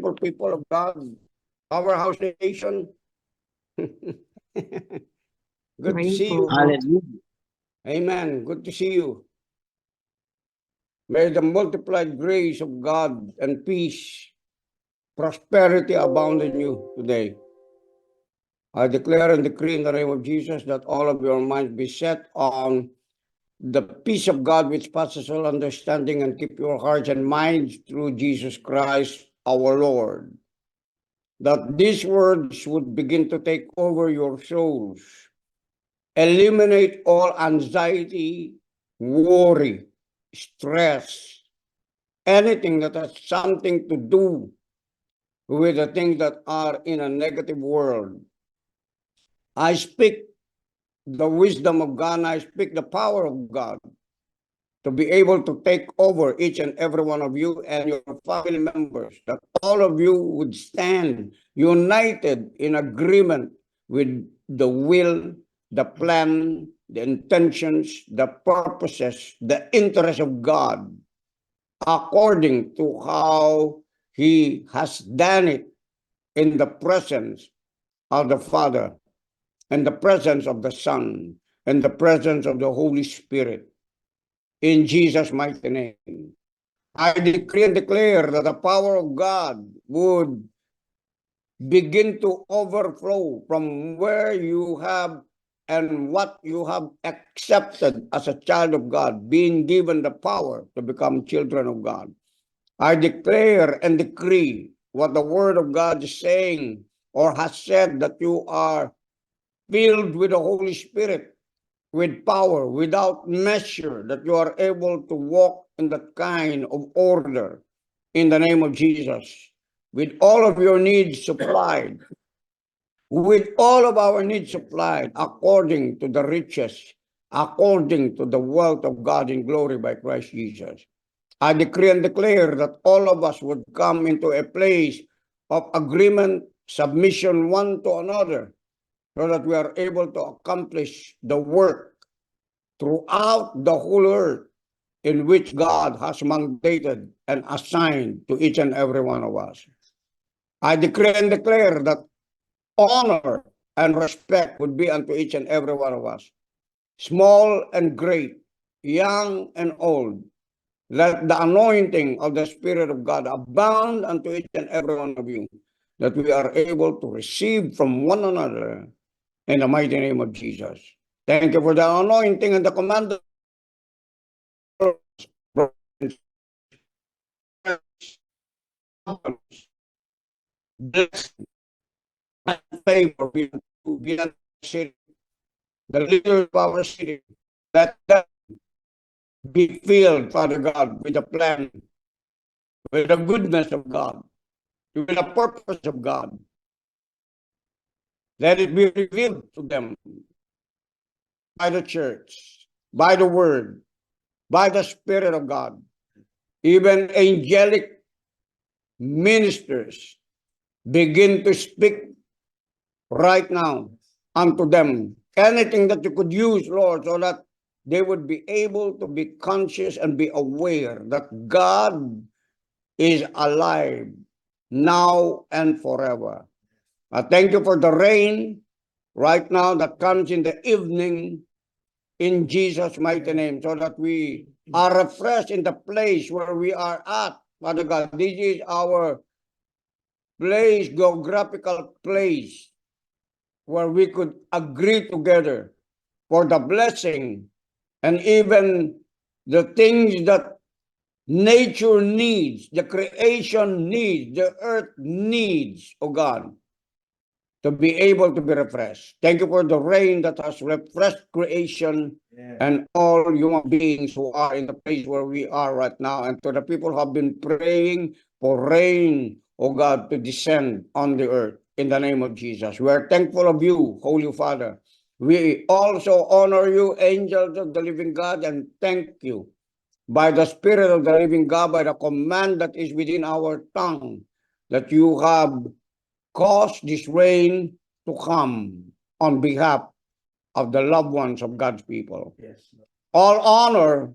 beautiful people of God, Powerhouse Nation. Good to see you. Hallelujah. Amen. Good to see you. May the multiplied grace of God and peace, prosperity abound in you today. I declare and decree in the name of Jesus that all of your minds be set on the peace of God which passes all understanding, and keep your hearts and minds through Jesus Christ our Lord. That these words would begin to take over your souls. Eliminate all anxiety, worry, stress, anything that has something to do with the things that are in a negative world. I speak the wisdom of God, and I speak the power of God to be able to take over each and every one of you and your family members, that all of you would stand united in agreement with the will, the plan, the intentions, the purposes, the interest of God, according to how He has done it in the presence of the Father, and the presence of the Son, and the presence of the Holy Spirit. In Jesus' mighty name, I decree and declare that the power of God would begin to overflow from where you have and what you have accepted as a child of God, being given the power to become children of God. I declare and decree what the Word of God is saying or has said, that you are filled with the Holy Spirit, with power, without measure, that you are able to walk in that kind of order in the name of Jesus, with all of your needs supplied, with all of our needs supplied, according to the riches, according to the wealth of God in glory by Christ Jesus. I decree and declare that all of us would come into a place of agreement, submission one to another, so that we are able to accomplish the work throughout the whole earth in which God has mandated and assigned to each and every one of us. I decree and declare that honor and respect would be unto each and every one of us, small and great, young and old. Let the anointing of the Spirit of God abound unto each and every one of you, that we are able to receive from one another in the mighty name of Jesus. Thank you for the anointing and the command. Blessing and favor be unto city, the leaders of our city. Let them be filled, Father God, with the plan, with the goodness of God, with the purpose of God. Let it be revealed to them by the church, by the word, by the Spirit of God. Even angelic ministers begin to speak right now unto them. Anything that you could use, Lord, so that they would be able to be conscious and be aware that God is alive now and forever. I thank you for the rain right now that comes in the evening in Jesus' mighty name, so that we are refreshed in the place where we are at. Father God, this is our place, geographical place, where we could agree together for the blessing and even the things that nature needs, the creation needs, the earth needs, oh God, to be able to be refreshed. Thank you for the rain that has refreshed creation and all human beings who are in the place where we are right now, and to the people who have been praying for rain, oh God, to descend on the earth in the name of Jesus. We are thankful of you, Holy Father. We also honor you, angels of the living God, and thank you by the Spirit of the living God, by the command that is within our tongue, that you have caused this rain to come on behalf of the loved ones of God's people. Yes. All honor,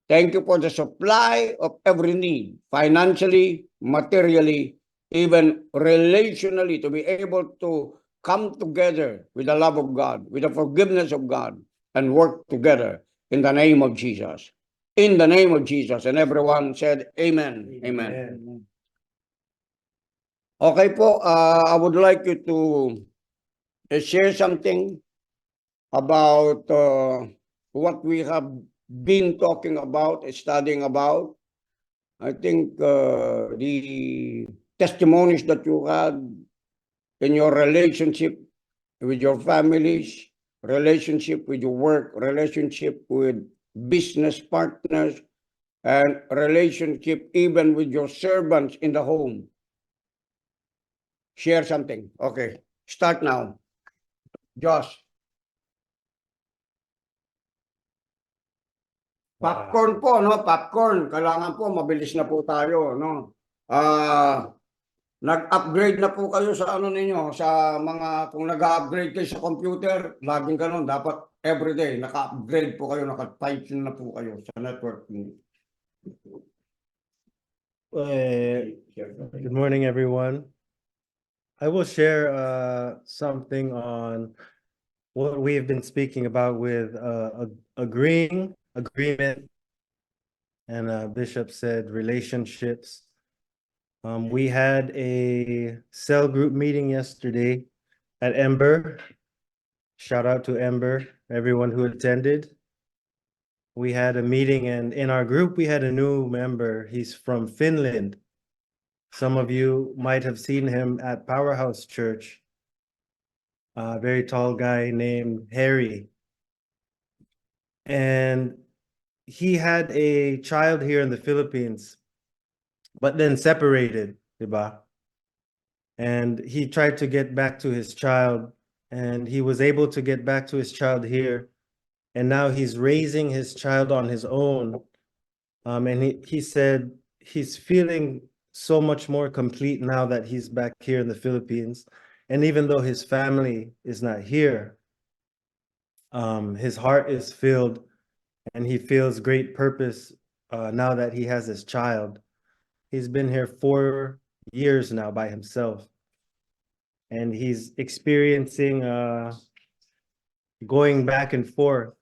thank you for the supply of every need, financially, materially, even relationally, to be able to come together with the love of God, with the forgiveness of God, and work together in the name of Jesus. In the name of Jesus. And everyone said, Amen. Amen. Okay po, I would like you to share something about what we have been talking about, studying about. I think the testimonies that you had in your relationship with your families, relationship with your work, relationship with business partners, and relationship even with your servants in the home. Share something. Okay, start now. Josh. Popcorn po, no? Popcorn. Kailangan po, mabilis na po tayo, no? Nag-upgrade na po kayo sa ano ninyo, sa mga, kung nag-upgrade kayo sa computer, laging ganun, dapat everyday, naka-upgrade po kayo, naka-tighten na po kayo sa network. Good morning, everyone. I will share something on what we have been speaking about with agreement, and Bishop said relationships. We had a cell group meeting yesterday at Ember. Shout out to Ember, everyone who attended. We had a meeting, and in our group, we had a new member. He's from Finland. Some of you might have seen him at Powerhouse Church. A very tall guy named Harry. And he had a child here in the Philippines, but then separated, diba? And he tried to get back to his child, and he was able to get back to his child here. And now he's raising his child on his own. And he said he's feeling so much more complete now that he's back here in the Philippines. And even though his family is not here, his heart is filled and he feels great purpose now that he has his child. He's been here 4 years now by himself. And he's experiencing going back and forth.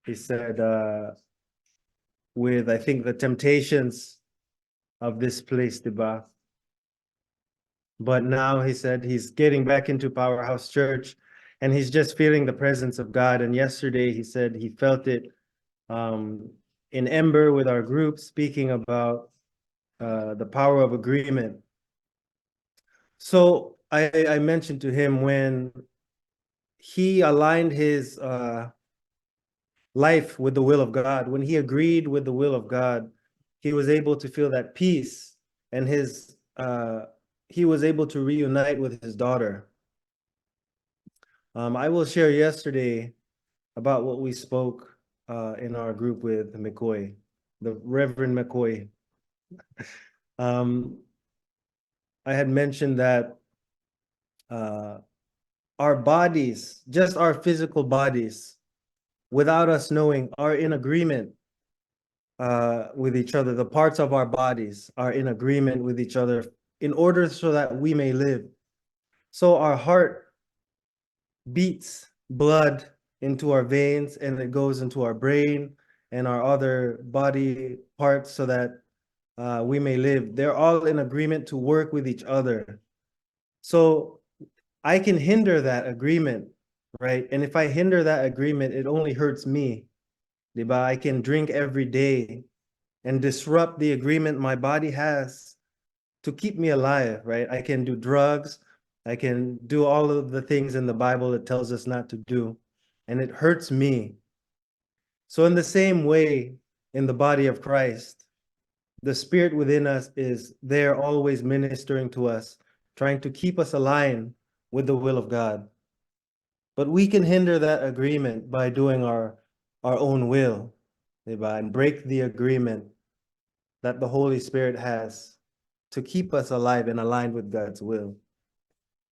He said, with, I think, the temptations of this place, diba? But now he said he's getting back into Powerhouse Church and he's just feeling the presence of God. And yesterday he said he felt it in Ember with our group, speaking about the power of agreement. So I mentioned to him, when he aligned his life with the will of God, when he agreed with the will of God, he was able to feel that peace, and he was able to reunite with his daughter. I will share yesterday about what we spoke in our group with McCoy, the Reverend McCoy. I had mentioned that our bodies, just our physical bodies, without us knowing, are in agreement with each other. The parts of our bodies are in agreement with each other in order so that we may live. So our heart beats blood into our veins and it goes into our brain and our other body parts so that we may live. They're all in agreement to work with each other. So I can hinder that agreement, right? And if I hinder that agreement, it only hurts me. Diba? I can drink every day and disrupt the agreement my body has to keep me alive, right? I can do drugs. I can do all of the things in the Bible that tells us not to do, and it hurts me. So in the same way, in the body of Christ, the Spirit within us is there always ministering to us, trying to keep us aligned with the will of God. But we can hinder that agreement by doing our own will, and break the agreement that the Holy Spirit has to keep us alive and aligned with God's will.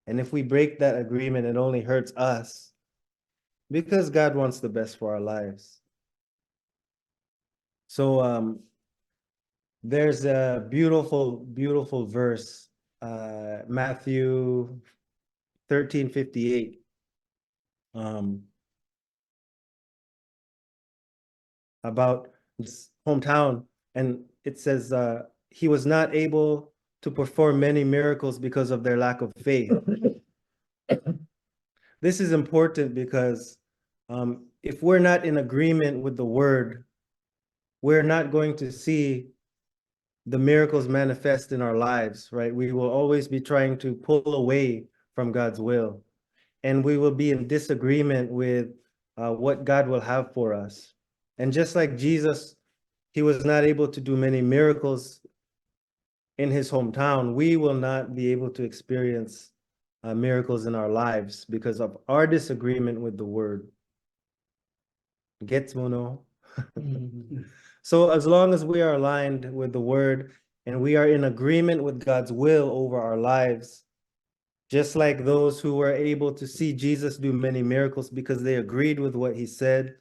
And if we break that agreement, it only hurts us, because God wants the best for our lives. So there's a beautiful, beautiful verse Matthew 13:58. About his hometown, and it says he was not able to perform many miracles because of their lack of faith. This is important because if we're not in agreement with the word, we're not going to see the miracles manifest in our lives, right? We will always be trying to pull away from God's will, and we will be in disagreement with what God will have for us. And just like Jesus, he was not able to do many miracles in his hometown, we will not be able to experience miracles in our lives because of our disagreement with the word. Gets mono. So as long as we are aligned with the word and we are in agreement with God's will over our lives, just like those who were able to see Jesus do many miracles because they agreed with what he said,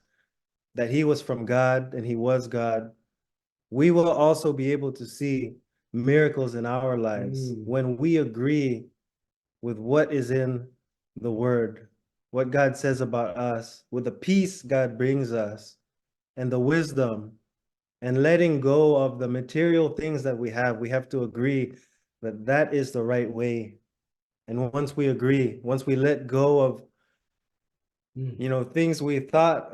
that he was from God and he was God, we will also be able to see miracles in our lives when we agree with what is in the word, what God says about us, with the peace God brings us, and the wisdom, and letting go of the material things that we have to agree that that is the right way. And once we agree, once we let go of, things we thought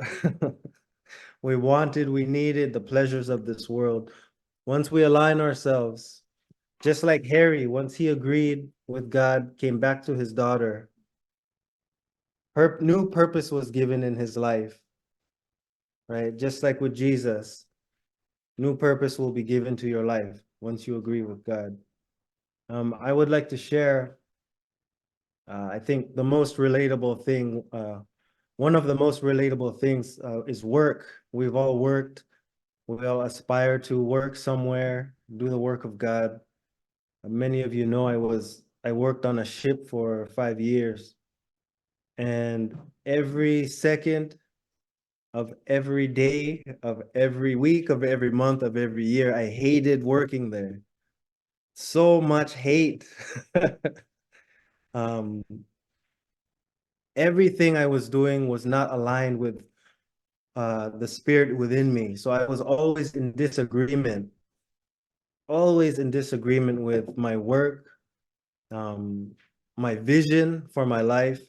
we wanted, we needed, the pleasures of this world, once we align ourselves, just like Harry, once he agreed with God, came back to his daughter, her new purpose was given in his life, right? Just like with Jesus, new purpose will be given to your life once you agree with God. I would like to share, I think the most relatable thing, one of the most relatable things is work. We've all worked. We all aspire to work somewhere, do the work of God. Many of you know I worked on a ship for 5 years, and every second of every day, of every week, of every month, of every year, I hated working there. So much hate. Everything I was doing was not aligned with the spirit within me. So I was always in disagreement with my work, my vision for my life.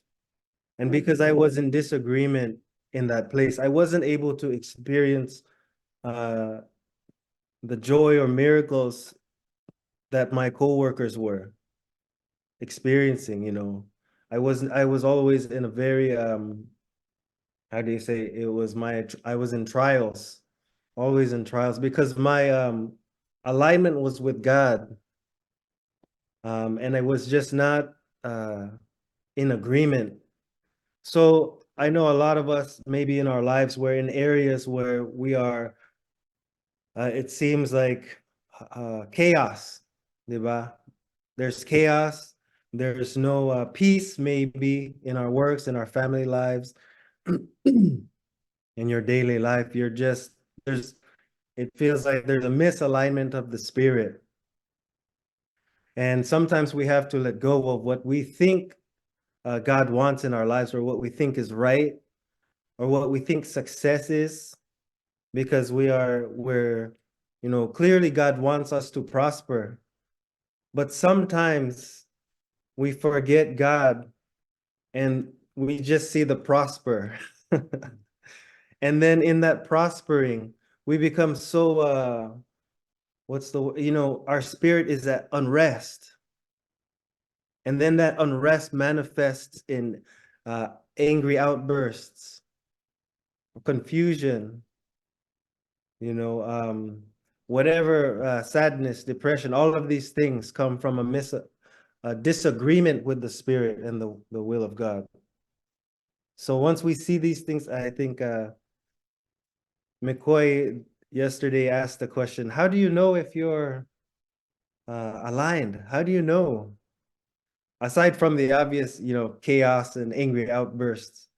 And because I was in disagreement in that place, I wasn't able to experience the joy or miracles that my coworkers were experiencing. I was always in a very how do you say, I was in trials, always in trials, because my alignment was with God, and I was just not in agreement. So I know a lot of us, maybe in our lives, we're in areas where we are, it seems like chaos, diba? There's chaos, there's no peace maybe in our works, in our family lives, in your daily life. It feels like there's a misalignment of the spirit. And sometimes we have to let go of what we think God wants in our lives, or what we think is right, or what we think success is, because clearly God wants us to prosper. But sometimes we forget God and we just see the prosper. And then in that prospering, we become so, our spirit is at unrest. And then that unrest manifests in angry outbursts, confusion, whatever, sadness, depression, all of these things come from a disagreement with the spirit and the will of God. So once we see these things, I think McCoy yesterday asked the question, how do you know if you're aligned? How do you know? Aside from the obvious, chaos and angry outbursts,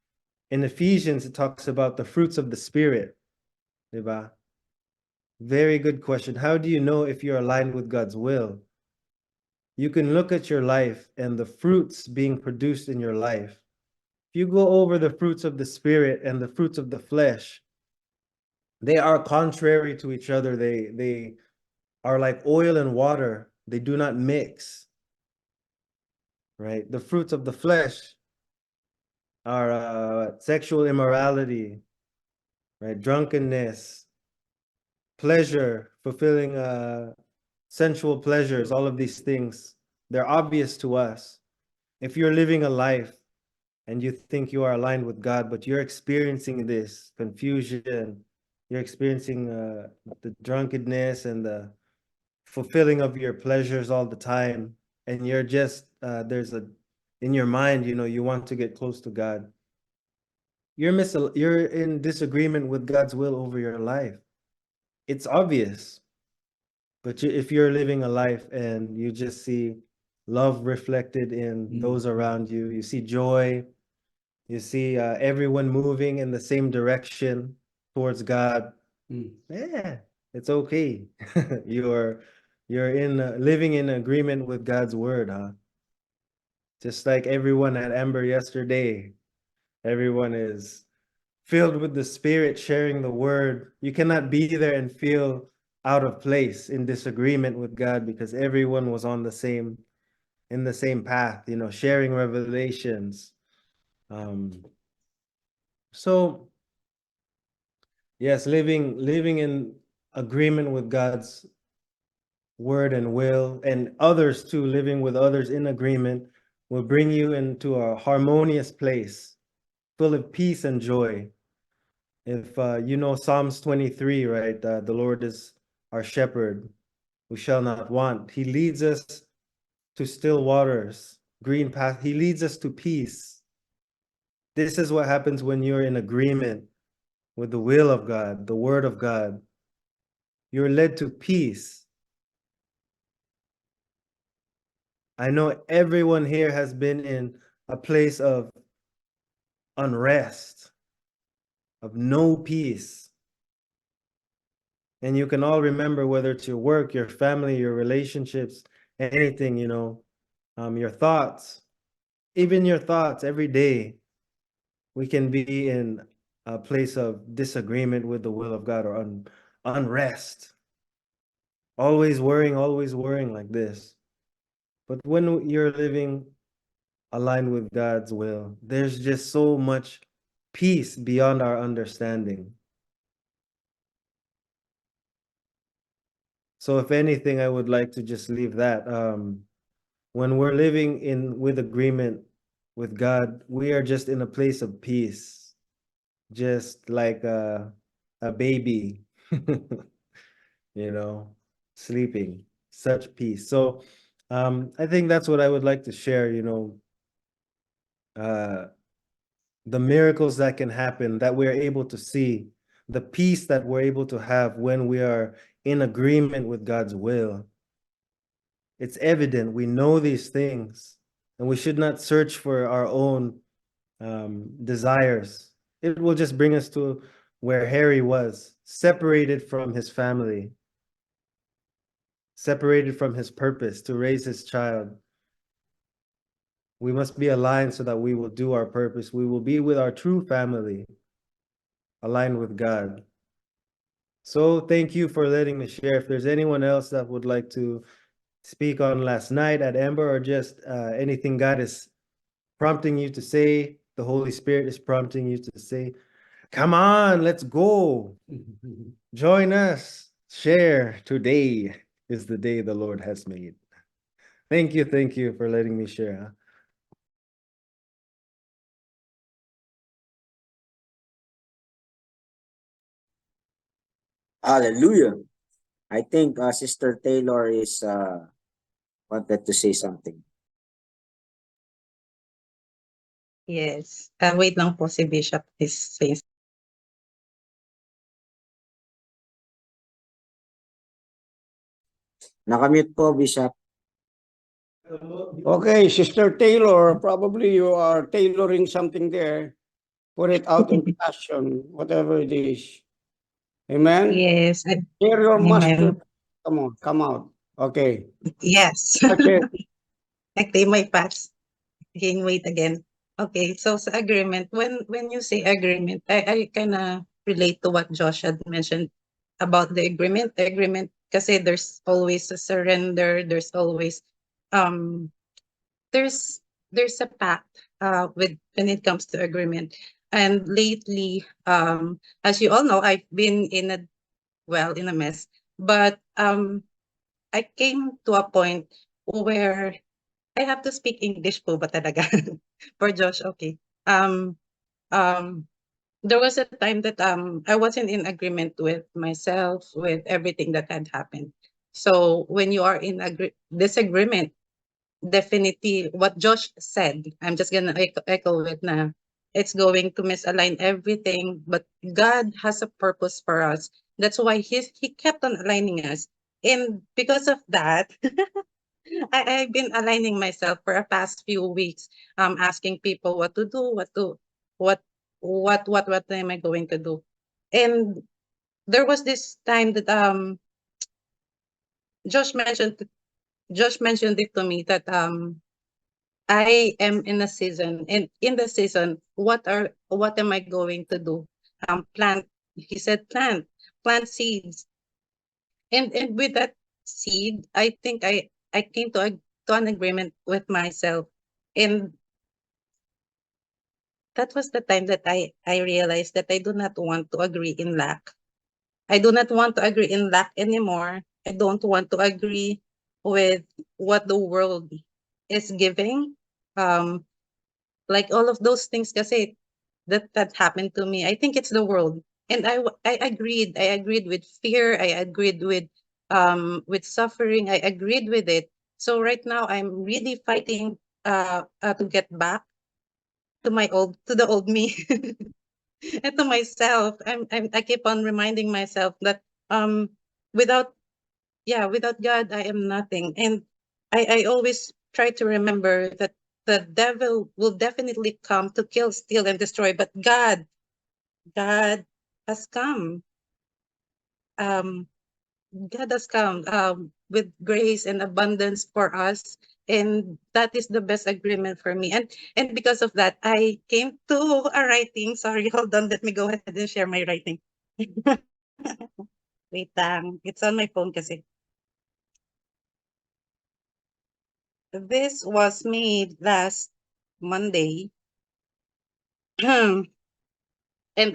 in Ephesians, it talks about the fruits of the spirit. Diba? Very good question. How do you know if you're aligned with God's will? you can look at your life and the fruits being produced in your life. If you go over the fruits of the Spirit and the fruits of the flesh, they are contrary to each other. They are like oil and water. They do not mix. Right? The fruits of the flesh are sexual immorality, right? Drunkenness, pleasure, fulfilling sensual pleasures, all of these things. They're obvious to us. If you're living a life and you think you are aligned with God, but you're experiencing this confusion, you're experiencing the drunkenness and the fulfilling of your pleasures all the time, and you're just in your mind, you want to get close to God. You're in disagreement with God's will over your life. It's obvious. But if you're living a life and you just see love reflected in those around you, you see joy, you see everyone moving in the same direction towards God, yeah, it's okay. You're living in agreement with God's word, huh? Just like everyone at Amber yesterday, everyone is filled with the Spirit, sharing the word. You cannot be there and feel out of place in disagreement with God, because everyone was in the same path, sharing revelations. So yes, living in agreement with God's word and will, and others too, living with others in agreement, will bring you into a harmonious place full of peace and joy. If Psalms 23, right? The Lord is our shepherd, we shall not want. He leads us to still waters, green path. He leads us to peace. This is what happens when you're in agreement with the will of God, the word of God. You're led to peace. I know everyone here has been in a place of unrest, of no peace. And you can all remember, whether it's your work, your family, your relationships, anything, your thoughts, even your thoughts every day, we can be in a place of disagreement with the will of God, or unrest, always worrying like this. But when you're living aligned with God's will, there's just so much peace beyond our understanding. So if anything, I would like to just leave that. When we're living with agreement with God, we are just in a place of peace, just like a baby, sleeping, such peace. So I think that's what I would like to share, the miracles that can happen, that we're able to see, the peace that we're able to have when we are in agreement with God's will. It's evident. We know these things, and we should not search for our own desires. It will just bring us to where Harry was, separated from his family, separated from his purpose to raise his child. We must be aligned so that we will do our purpose. We will be with our true family, aligned with God. So thank you for letting me share. If there's anyone else that would like to speak on last night at Amber, or just anything God is prompting you to say, the Holy Spirit is prompting you to say, come on, let's go. Join us. Share. Today is the day the Lord has made. Thank you for letting me share. Hallelujah. I think Sister Taylor is wanted to say something. Yes. Wait lang po, si Bishop is saying. Nakamute po, Bishop. Okay, Sister Taylor, probably you are tailoring something there. Put it out in passion, whatever it is. Amen? Yes. Share your master. Amen. Come on, come out. Okay. Yes. Okay. I claim my past. Gain weight again. Okay, so sa agreement, when you say agreement, I kinda relate to what Josh had mentioned about the agreement. The agreement kasi there's always a surrender, there's always um there's there's a pact with when it comes to agreement. And lately, as you all know, I've been in a mess. But I came to a point where I have to speak English po ba talaga? For Josh, okay. Um, there was a time that I wasn't in agreement with myself, with everything that had happened. So when you are in disagreement, definitely what Josh said, I'm just gonna echo it na it's going to misalign everything, but God has a purpose for us. That's why he kept on aligning us. And because of that, I've been aligning myself for the past few weeks, asking people what to do, what what am I going to do? And there was this time that Josh mentioned Josh mentioned it to me that I am in a season, and in the season, what am I going to do? Plant. He said plant seeds, and with that seed, I think I came to an agreement with myself, and that was the time that I realized that I do not want to agree in lack. I do not want to agree in lack anymore. I don't want to agree with what the world is giving. Um, like all of those things kasi that happened to me. I think it's the world. And I agreed. I agreed with fear. I agreed with suffering. I agreed with it. So right now I'm really fighting to get back to the old me and to myself. I keep on reminding myself that without without God I am nothing. And I always try to remember that the devil will definitely come to kill, steal, and destroy, but God has come. Um, God has come with grace and abundance for us, and that is the best agreement for me. And because of that, I came to a writing. Sorry, hold on. Let me go ahead and share my writing. Wait lang. It's on my phone kasi. This was made last Monday. And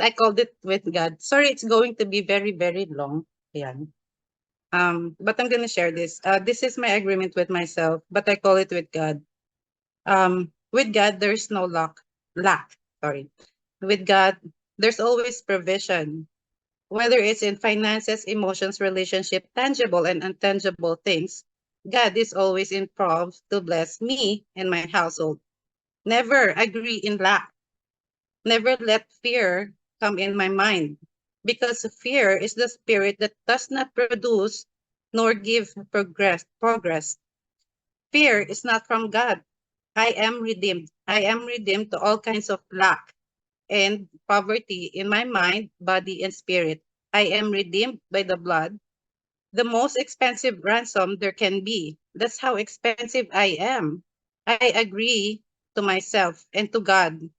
I called it with God. Sorry, it's going to be very, very long. Ayan. But I'm gonna share this. This is my agreement with myself, but I call it with God. With God, there's no lack. Sorry. With God, there's always provision. Whether it's in finances, emotions, relationship, tangible and intangible things, God is always involved to bless me and my household. Never agree in lack. Never let fear come in my mind, because fear is the spirit that does not produce nor give progress. Fear is not from God. I am redeemed. I am redeemed to all kinds of lack and poverty in my mind, body, and spirit. I am redeemed by the blood, the most expensive ransom there can be. That's how expensive I am. I agree to myself and to God.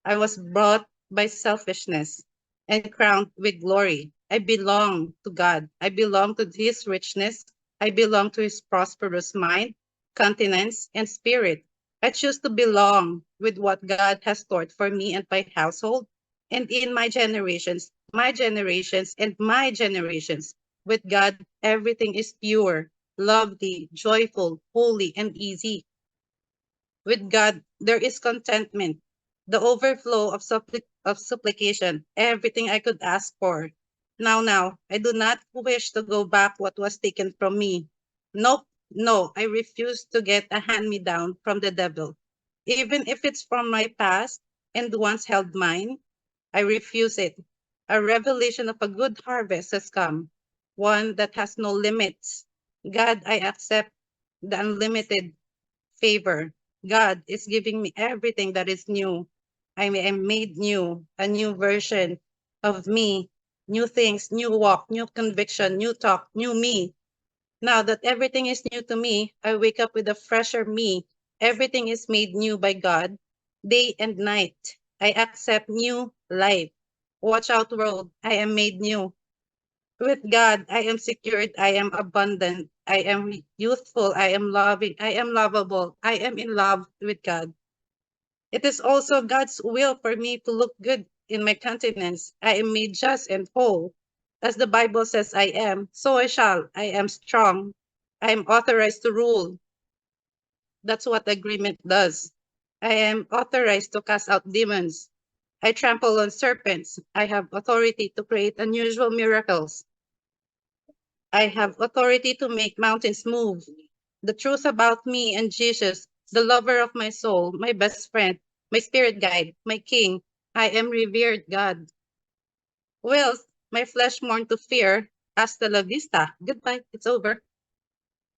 I was brought by selfishness and crowned with glory. I belong to God. I belong to his richness. I belong to his prosperous mind, countenance, and spirit. I choose to belong with what God has stored for me and my household, and in my generations, and my generations. With God, everything is pure, lovely, joyful, holy, and easy. With God, there is contentment, the overflow of supplication, everything I could ask for. Now, I do not wish to go back what was taken from me. Nope, no, I refuse to get a hand-me-down from the devil. Even if it's from my past and once held mine, I refuse it. A revelation of a good harvest has come, one that has no limits. God, I accept the unlimited favor. God is giving me everything that is new. I am made new, a new version of me, new things, new walk, new conviction, new talk, new me. Now that everything is new to me, I wake up with a fresher me, Everything is made new by God, day and night. I accept new life. Watch out, world. I am made new. With God, I am secured. I am abundant. I am youthful. I am loving. I am lovable. I am in love with God. It is also God's will for me to look good in my countenance. I am made just and whole. As the Bible says I am, so I shall. I am strong. I am authorized to rule. That's what agreement does. I am authorized to cast out demons. I trample on serpents. I have authority to create unusual miracles. I have authority to make mountains move. The truth about me and Jesus, the lover of my soul, my best friend, my spirit guide, my king. I am revered God. Whilst my flesh mourn to fear, hasta la vista. Goodbye, it's over.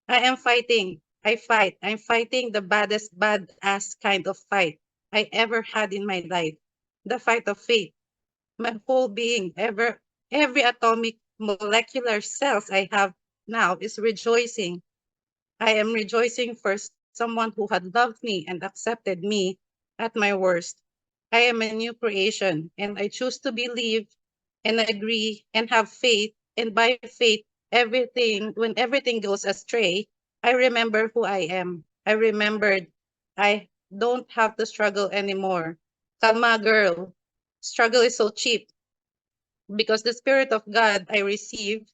I am fighting. I fight. I'm fighting the baddest badass kind of fight I ever had in my life. The fight of faith. My whole being, every atomic molecular cells I have now is rejoicing. I am rejoicing for someone who had loved me and accepted me at my worst. I am a new creation, and I choose to believe and agree and have faith. And by faith, when everything goes astray, I remember who I am. I remembered I don't have to struggle anymore. Kalma, girl. Struggle is so cheap because the Spirit of God I receive,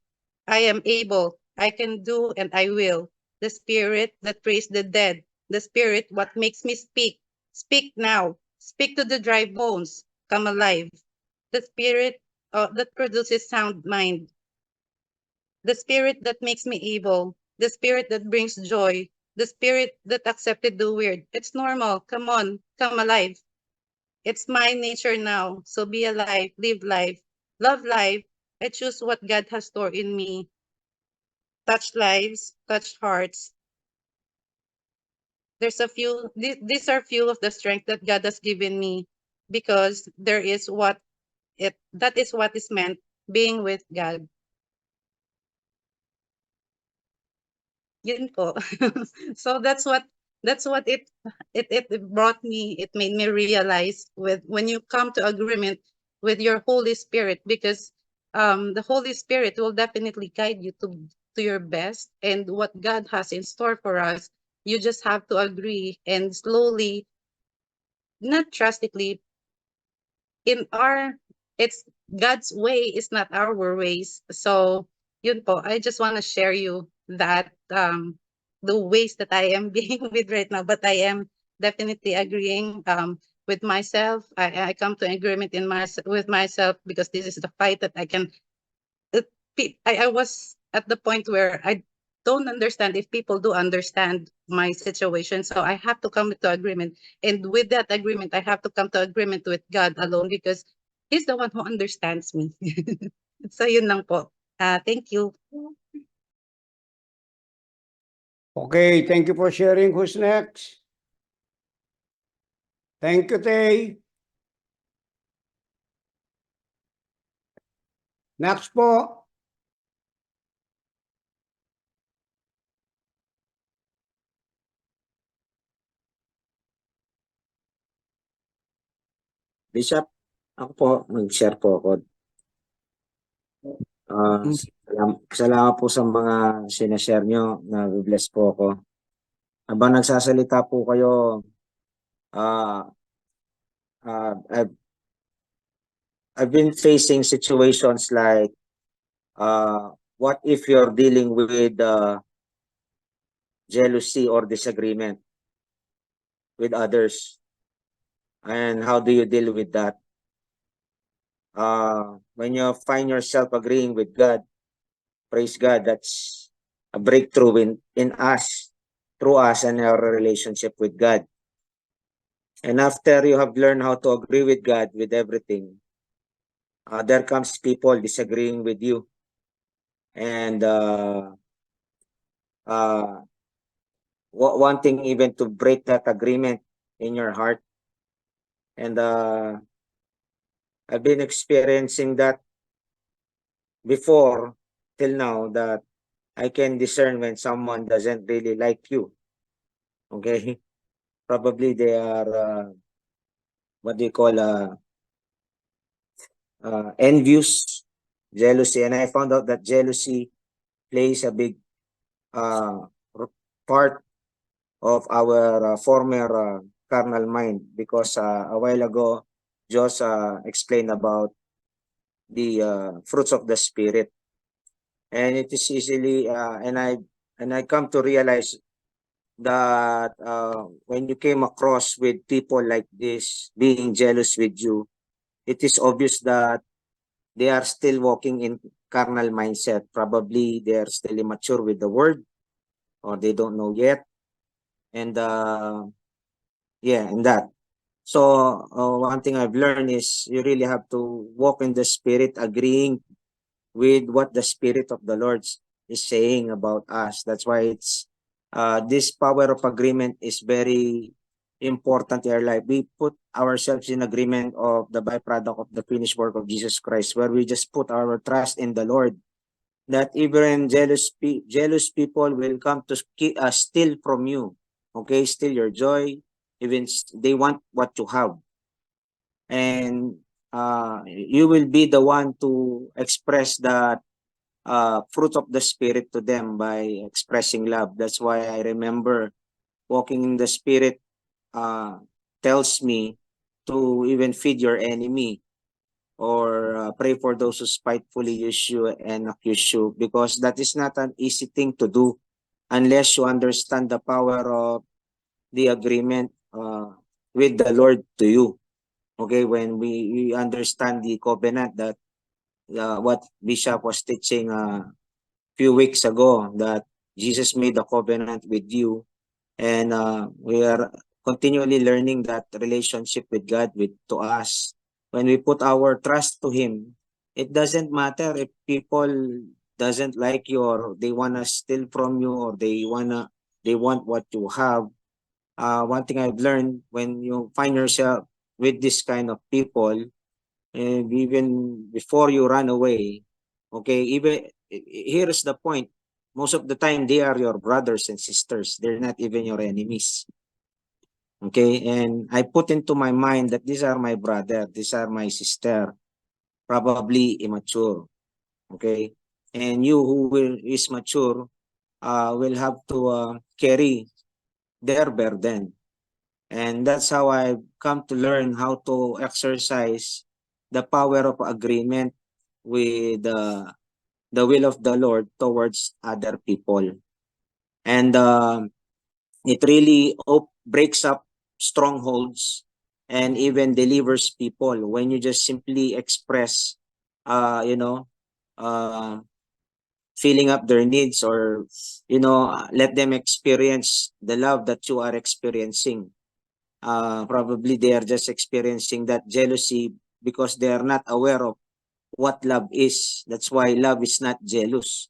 I am able, I can do, and I will. The Spirit that raised the dead, the Spirit what makes me speak. Speak now. Speak to the dry bones. Come alive. The Spirit that produces sound mind. The Spirit that makes me able. The Spirit that brings joy. The Spirit that accepted the weird. It's normal. Come on. Come alive. It's my nature now. So be alive, live life, love life. I choose what God has stored in me. Touch lives, touch hearts. These are few of the strength that God has given me because that is what is meant being with God. Yun po. So that's what it brought me. It made me realize when you come to agreement with your Holy Spirit, because the Holy Spirit will definitely guide you to your best and what God has in store for us. You just have to agree and slowly, not drastically, in our it's God's way is not our ways. So yun po, I just want to share you that the ways that I am being with right now, but I am definitely agreeing with myself. I come to agreement with myself because this is the fight that I can I was at the point where I don't understand if people do understand my situation. So I have to come to agreement. And with that agreement, I have to come to agreement with God alone because He's the one who understands me. So yun lang po. Thank you. Okay, thank you for sharing. Who's next? Thank you, Tay. Next po. Bishop, ako po, mag-share po ako. Salamat po sa mga sinashare nyo, na-bless po ako. Habang nagsasalita po kayo, I've been facing situations like, what if you're dealing with jealousy or disagreement with others? And how do you deal with that? When you find yourself agreeing with God, praise God, that's a breakthrough in us, through us and our relationship with God. And after you have learned how to agree with God with everything, there comes people disagreeing with you and wanting even to break that agreement in your heart. And I've been experiencing that before till now, that I can discern when someone doesn't really like you. Okay. probably they are what do you call envious, jealousy, and I found out that jealousy plays a big part of our former carnal mind, because a while ago, Josh explained about the fruits of the spirit, and it is easily and I come to realize that when you came across with people like this being jealous with you, it is obvious that they are still walking in carnal mindset. Probably they are still immature with the word, or they don't know yet, and and that. So one thing I've learned is you really have to walk in the spirit, agreeing with what the spirit of the Lord is saying about us. That's why it's this power of agreement is very important in our life. We put ourselves in agreement of the byproduct of the finished work of Jesus Christ, where we just put our trust in the Lord. That even jealous people will come to steal from you, okay, steal your joy. Even they want what you have, and you will be the one to express that fruit of the spirit to them by expressing love. That's why I remember walking in the spirit tells me to even feed your enemy, or pray for those who spitefully use you and accuse you, because that is not an easy thing to do unless you understand the power of the agreement with the Lord to you. Okay, when we understand the covenant, that what Bishop was teaching few weeks ago, that Jesus made a covenant with you, and we are continually learning that relationship with God to us. When we put our trust to Him, it doesn't matter if people doesn't like you, or they wanna steal from you, or they want what you have. One thing I've learned, when you find yourself with this kind of people, and even before you run away, okay, even here's the point, most of the time they are your brothers and sisters, they're not even your enemies, okay. And I put into my mind that these are my brother, these are my sister, probably immature, okay, and you who is mature will have to carry their burden. And that's how I've come to learn how to exercise the power of agreement with the will of the Lord towards other people. And it really breaks up strongholds and even delivers people when you just simply express, you know, uh, filling up their needs, or, you know, let them experience the love that you are experiencing. Probably they are just experiencing that jealousy because they are not aware of what love is. That's why love is not jealous,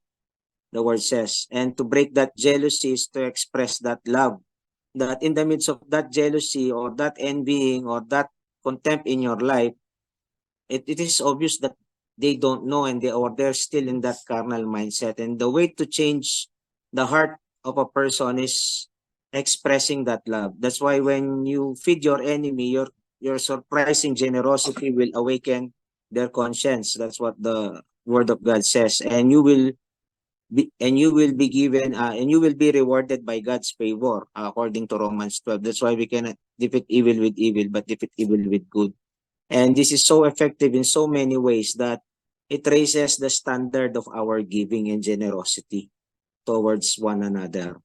the word says. And to break that jealousy is to express that love. That in the midst of that jealousy, or that envying, or that contempt in your life, it is obvious that they don't know, and they're still in that carnal mindset. And the way to change the heart of a person is expressing that love. That's why when you feed your enemy, your surprising generosity will awaken their conscience. That's what the word of God says. And you will be given and you will be rewarded by God's favor, according to Romans 12. That's why we cannot defeat evil with evil, but defeat evil with good. And this is so effective in so many ways that it raises the standard of our giving and generosity towards one another.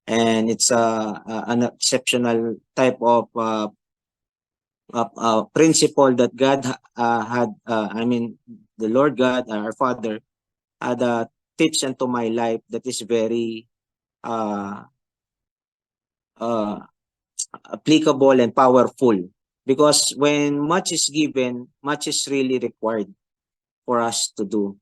And it's an exceptional type of principle that God the Lord God, our Father, had teach into my life, that is very uh, uh, applicable and powerful. Because when much is given, much is really required for us to do.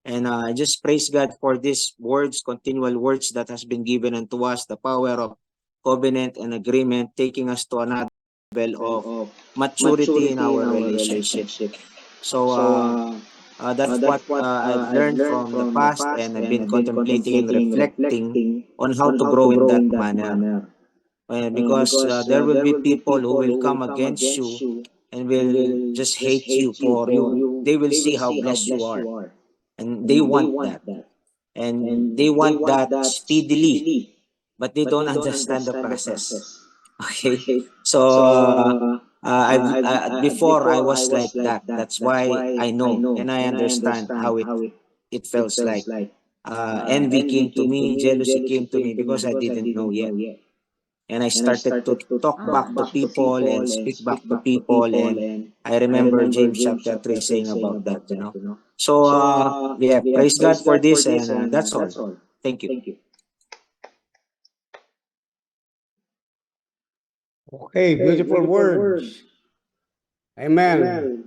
And I just praise God for these words, continual words that has been given unto us, the power of covenant and agreement, taking us to another level of maturity in our relationship. So that's what I've learned from the past, and I've been contemplating and reflecting on how to grow in that manner. because there will be people who will come against you and will just hate you for you. They will see how blessed you are, and they want that, and they want that speedily, but they don't understand the process. Okay, so before I was like that. That's why I know and I understand how it feels like. Envy came to me, jealousy came to me because I didn't know yet. And I started to talk back to people and speak back to people. And I remember James chapter 3 saying about that. So, yeah, praise God for this. And that's all. Thank you. Okay, beautiful words. Amen.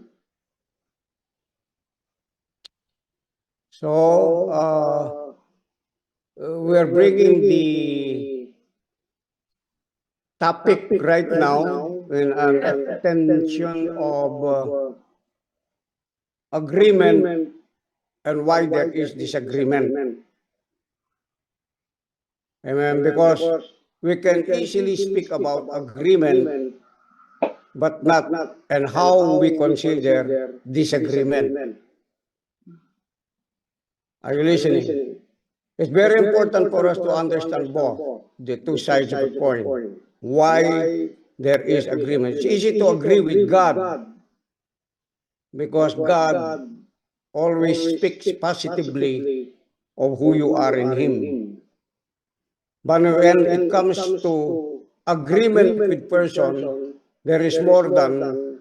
So, we're bringing the topic right now in an extension of agreement and why there is disagreement. Amen. Because we can easily speak about agreement, but not and how we consider disagreement. Are you listening? It's very important for us to understand both the two sides of a coin. Why there is agreement. It's easy to agree with God because God always speaks positively of who you are in Him. But when it comes to agreement with person, there is more than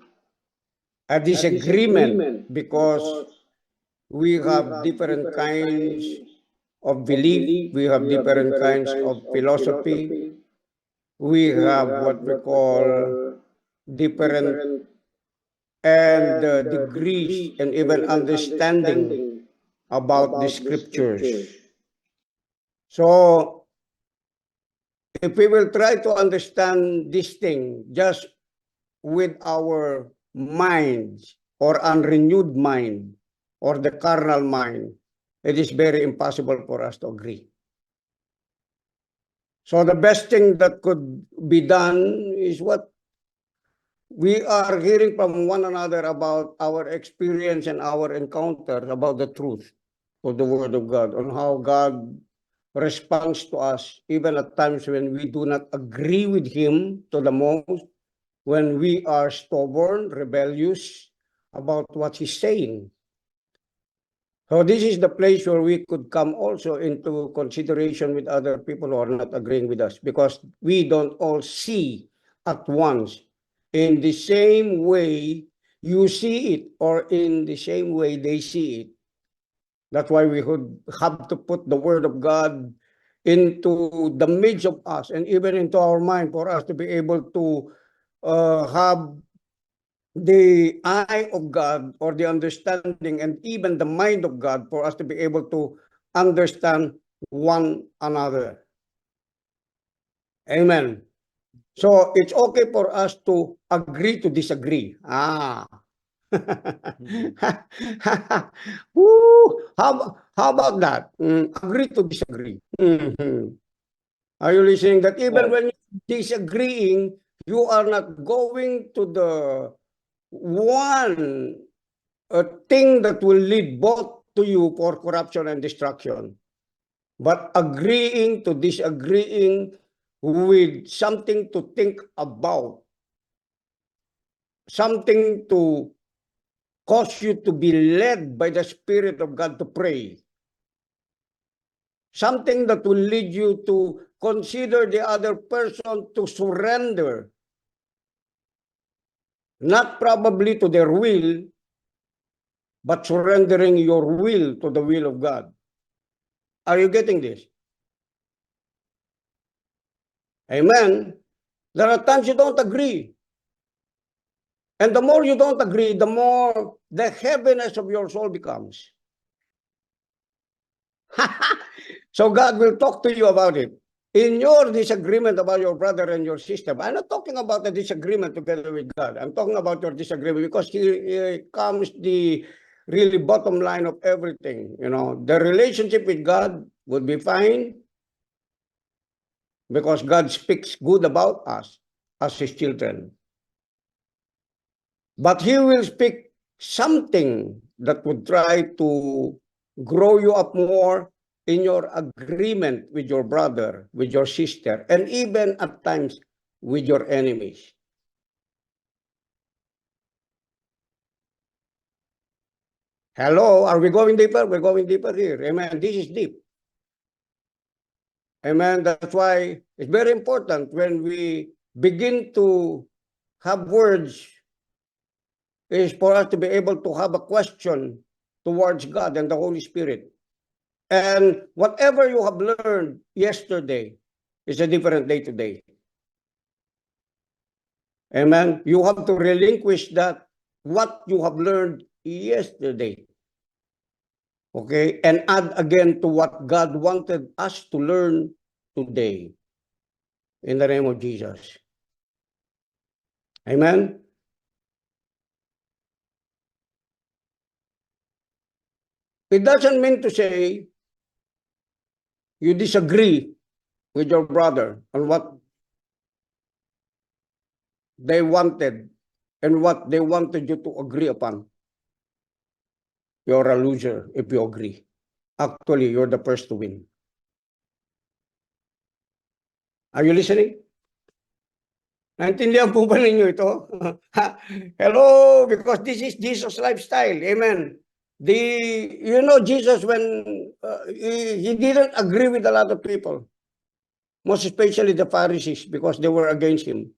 a disagreement because we have different kinds of belief, we have different kinds of philosophy, we have what we call different and degrees and even understanding about the scriptures. So, if we will try to understand this thing just with our minds or unrenewed mind or the carnal mind, it is very impossible for us to agree. So the best thing that could be done is what we are hearing from one another about our experience and our encounters about the truth of the Word of God, on how God responds to us, even at times when we do not agree with Him to the most, when we are stubborn, rebellious about what He's saying. So this is the place where we could come also into consideration with other people who are not agreeing with us, because we don't all see at once in the same way you see it or in the same way they see it. That's why we would have to put the Word of God into the midst of us and even into our mind for us to be able to have the eye of God or the understanding and even the mind of God for us to be able to understand one another. Amen. So it's okay for us to agree to disagree. Woo! How about that? Agree to disagree. Are you listening? That even when you're disagreeing, you are not going to the one thing that will lead both to you for corruption and destruction, but agreeing to disagreeing with something to think about, something to cause you to be led by the Spirit of God to pray, something that will lead you to consider the other person to surrender, not probably to their will, but surrendering your will to the will of God. Are you getting this? Amen. There are times you don't agree. And the more you don't agree, the more the heaviness of your soul becomes. So God will talk to you about it. In your disagreement about your brother and your sister, I'm not talking about the disagreement together with God. I'm talking about your disagreement because here comes the really bottom line of everything. The relationship with God would be fine. because God speaks good about us as His children. But He will speak something that would try to grow you up more in your agreement with your brother, with your sister, and even at times with your enemies. Hello, are we going deeper? We're going deeper here. Amen. This is deep. Amen. That's why it's very important when we begin to have words is for us to be able to have a question towards God and the Holy Spirit. And whatever you have learned yesterday is a different day today. Amen. You have to relinquish that, what you have learned yesterday. Okay? And add again to what God wanted us to learn today. In the name of Jesus. Amen. It doesn't mean to say you disagree with your brother on what they wanted and what they wanted you to agree upon. You're a loser if you agree. Actually, you're the first to win. Are you listening? Naintindihan po ba ninyo ito? Hello, because this is Jesus' lifestyle. Amen. You know, Jesus, when he didn't agree with a lot of people, most especially the Pharisees, because they were against him.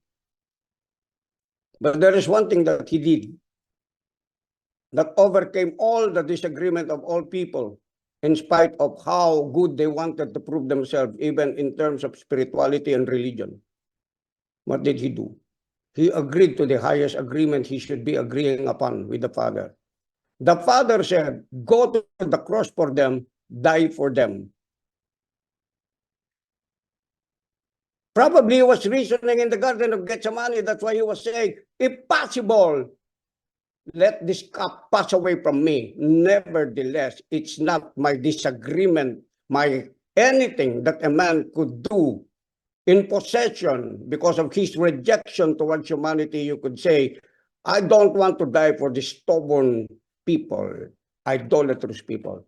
But there is one thing that he did that overcame all the disagreement of all people, in spite of how good they wanted to prove themselves, even in terms of spirituality and religion. What did he do? He agreed to the highest agreement he should be agreeing upon with the Father. The Father said, go to the cross for them, die for them. Probably he was reasoning in the Garden of Gethsemane. That's why he was saying, if possible, let this cup pass away from me. Nevertheless, it's not my disagreement, my anything that a man could do in possession because of his rejection towards humanity. You could say, I don't want to die for these stubborn people, idolatrous people.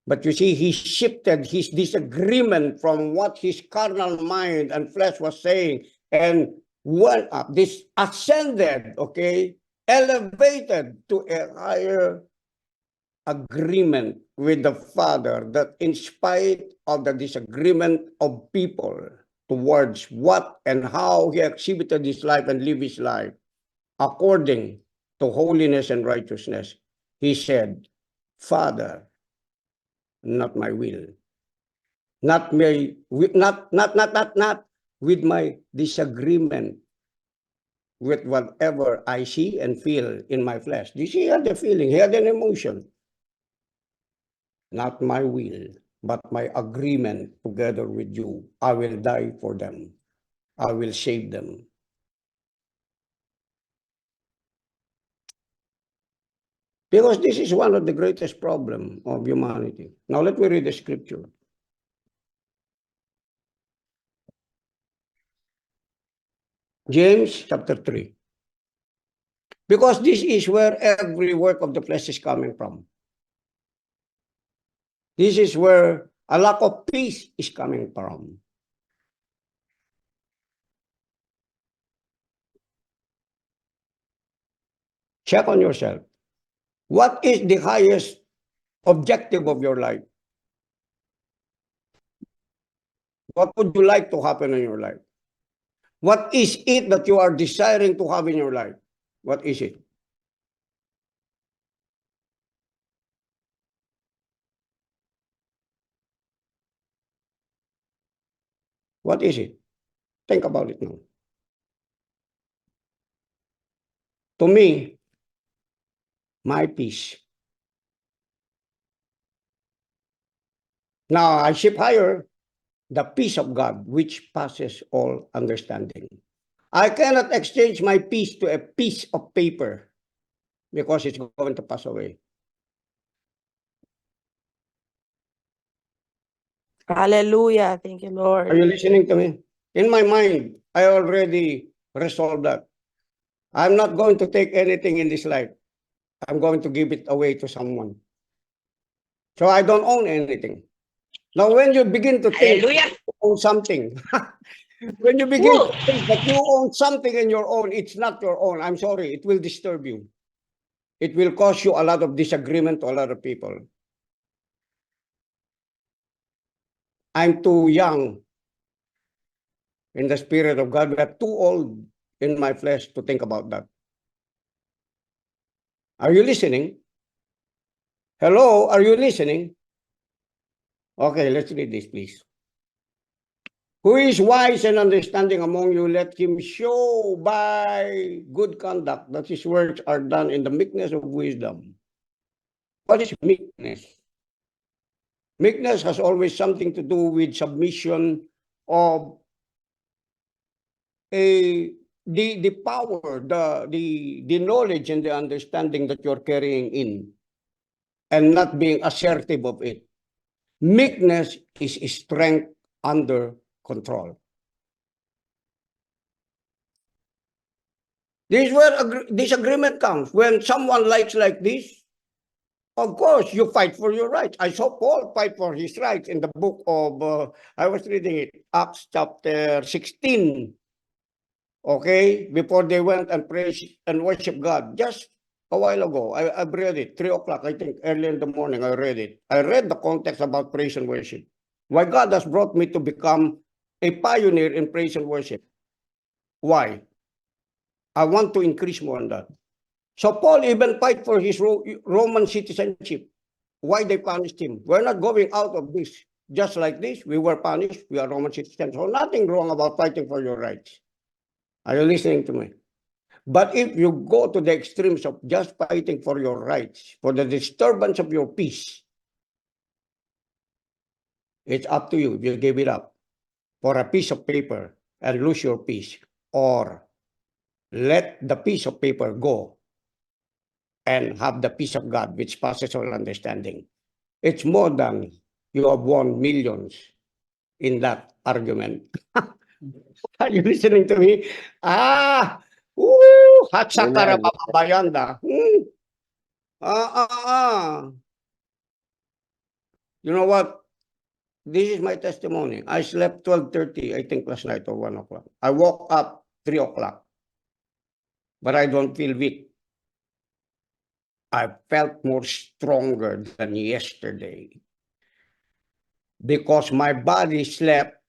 But you see, he shifted his disagreement from what his carnal mind and flesh was saying and went up. This ascended, okay, elevated to a higher agreement with the Father, that in spite of the disagreement of people towards what and how he exhibited his life and lived his life according to holiness and righteousness, he said, Father, not my will, not with my disagreement with whatever I see and feel in my flesh. You see, he had a feeling, he had an emotion. Not my will, but my agreement together with you. I will die for them. I will save them. Because this is one of the greatest problems of humanity. Now let me read the scripture. James chapter 3. Because this is where every work of the flesh is coming from. This is where a lack of peace is coming from. Check on yourself. What is the highest objective of your life? What would you like to happen in your life? What is it that you are desiring to have in your life? What is it? What is it? Think about it now. To me, my peace. Now, I shift higher, the peace of God, which passes all understanding. I cannot exchange my peace to a piece of paper because it's going to pass away. Hallelujah. Thank you, Are Lord. you listening to me? In my mind, I already resolved that. I'm not going to take anything in this life. I'm going to give it away to someone. So I don't own anything. Now, when you begin to think Hallelujah. you own something, when you begin Woo! to think that you own something in your own, it's not your own. I'm sorry, it will disturb you. It will cause you a lot of disagreement to a lot of people. I'm too young in the spirit of God, but too old in my flesh to think about that. Are you listening? Hello, are you listening? Okay, let's read this, please. Who is wise and understanding among you, let him show by good conduct that his works are done in the meekness of wisdom. What is meekness? Meekness has always something to do with submission of the power, the knowledge and the understanding that you're carrying in, and not being assertive of it. Meekness is strength under control. This is where disagreement comes. When someone likes like this, of course, you fight for your rights. I saw Paul fight for his rights in the book of, I was reading it, Acts chapter 16. Okay, before they went and praised and worship God. Just a while ago, I've read it, 3 o'clock, I think, early in the morning, I read it. I read the context about praise and worship. Why God has brought me to become a pioneer in praise and worship. Why? I want to increase more on that. So Paul even fight for his Roman citizenship. Why they punished him? We're not going out of this. Just like this, we were punished. We are Roman citizens. So nothing wrong about fighting for your rights. Are you listening to me? But if you go to the extremes of just fighting for your rights, for the disturbance of your peace, it's up to you if you give it up for a piece of paper and lose your peace, or let the piece of paper go and have the peace of God, which passes all understanding. It's more than you have won millions in that argument. Are you listening to me? Hatsakara Amen. papabayanda. You know what? This is my testimony. I slept 12:30, I think last night, or 1 o'clock. I woke up 3 o'clock, but I don't feel weak. I felt more stronger than yesterday because my body slept,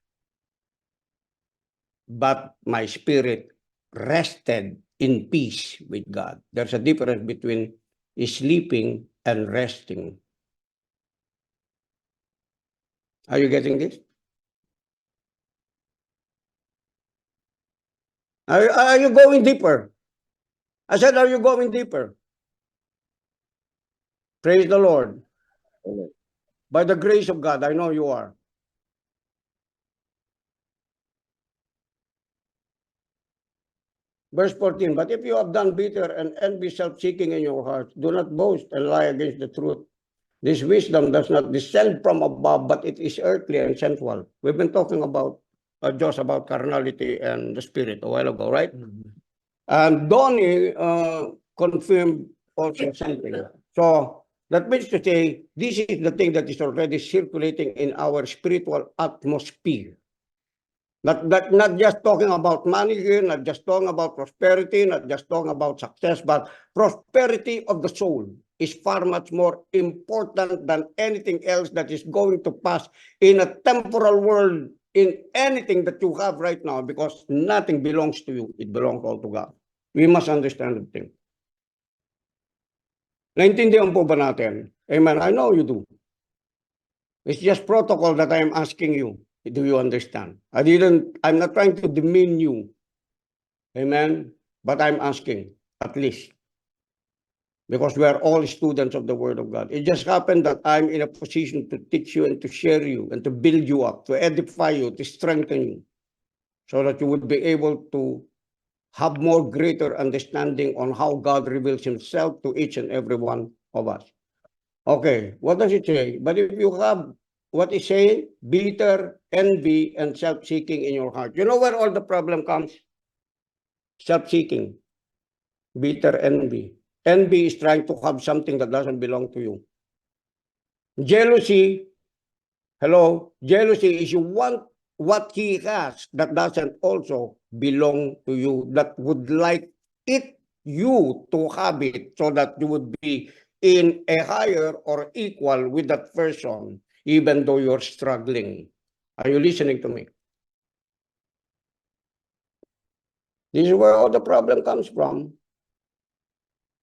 but my spirit rested in peace with God. There's a difference between sleeping and resting. Are you getting this? Are you going deeper? I said, are you going deeper? Praise the Lord. Amen. By the grace of God, I know you are. Verse 14, but if you have done bitter and envy, self-seeking in your hearts, do not boast and lie against the truth. This wisdom does not descend from above, but it is earthly and sensual. We've been talking about, just about carnality and the spirit a while ago, right? And Donnie confirmed also something. So that means to say, this is the thing that is already circulating in our spiritual atmosphere. Not just talking about money here, not just talking about prosperity, not just talking about success, but prosperity of the soul is far much more important than anything else that is going to pass in a temporal world, in anything that you have right now, because nothing belongs to you. It belongs all to God. We must understand the thing. Naintindihan po ba natin? Amen. I know you do. It's just protocol that I am asking you. Do you understand? I'm not trying to demean you. Amen. But I'm asking, at least. Because we are all students of the Word of God. It just happened that I'm in a position to teach you and to share you and to build you up, to edify you, to strengthen you, so that you would be able to have more greater understanding on how God reveals himself to each and every one of us. Okay, what does it say? But if you have what is saying? Bitter, envy, and self-seeking in your heart. You know where all the problem comes? Self-seeking, bitter envy. Envy is trying to have something that doesn't belong to you. Jealousy, hello, jealousy is you want what he has that doesn't also belong to you, that would like it, you to have it, so that you would be in a higher or equal with that person, even though you're struggling. Are you listening to me? This is where all the problem comes from.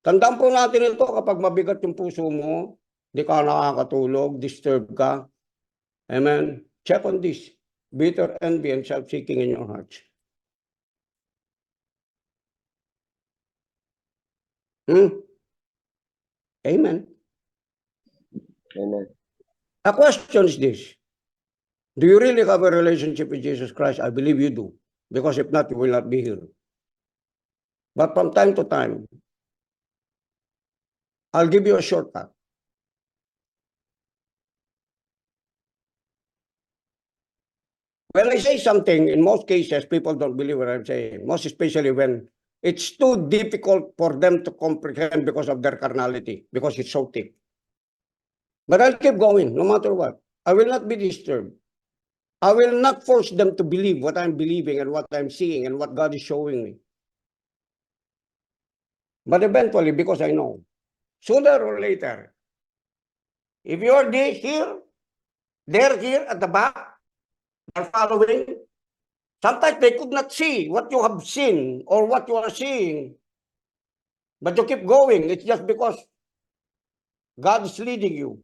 Tandaan po natin ito kapag mabigat yung puso mo, di ka nakakatulog, disturb ka. Amen. Check on this. Bitter envy and self-seeking in your hearts. Amen. Amen. The question is this. Do you really have a relationship with Jesus Christ? I believe you do. Because if not, you will not be here. But from time to time, I'll give you a shortcut. When I say something, in most cases, people don't believe what I'm saying. Most especially when it's too difficult for them to comprehend because of their carnality, because it's so thick. But I'll keep going, no matter what. I will not be disturbed. I will not force them to believe what I'm believing and what I'm seeing and what God is showing me. But eventually, because I know, sooner or later, if you're here, they're here at the back, they're following, sometimes they could not see what you have seen or what you are seeing. But you keep going. It's just because God is leading you.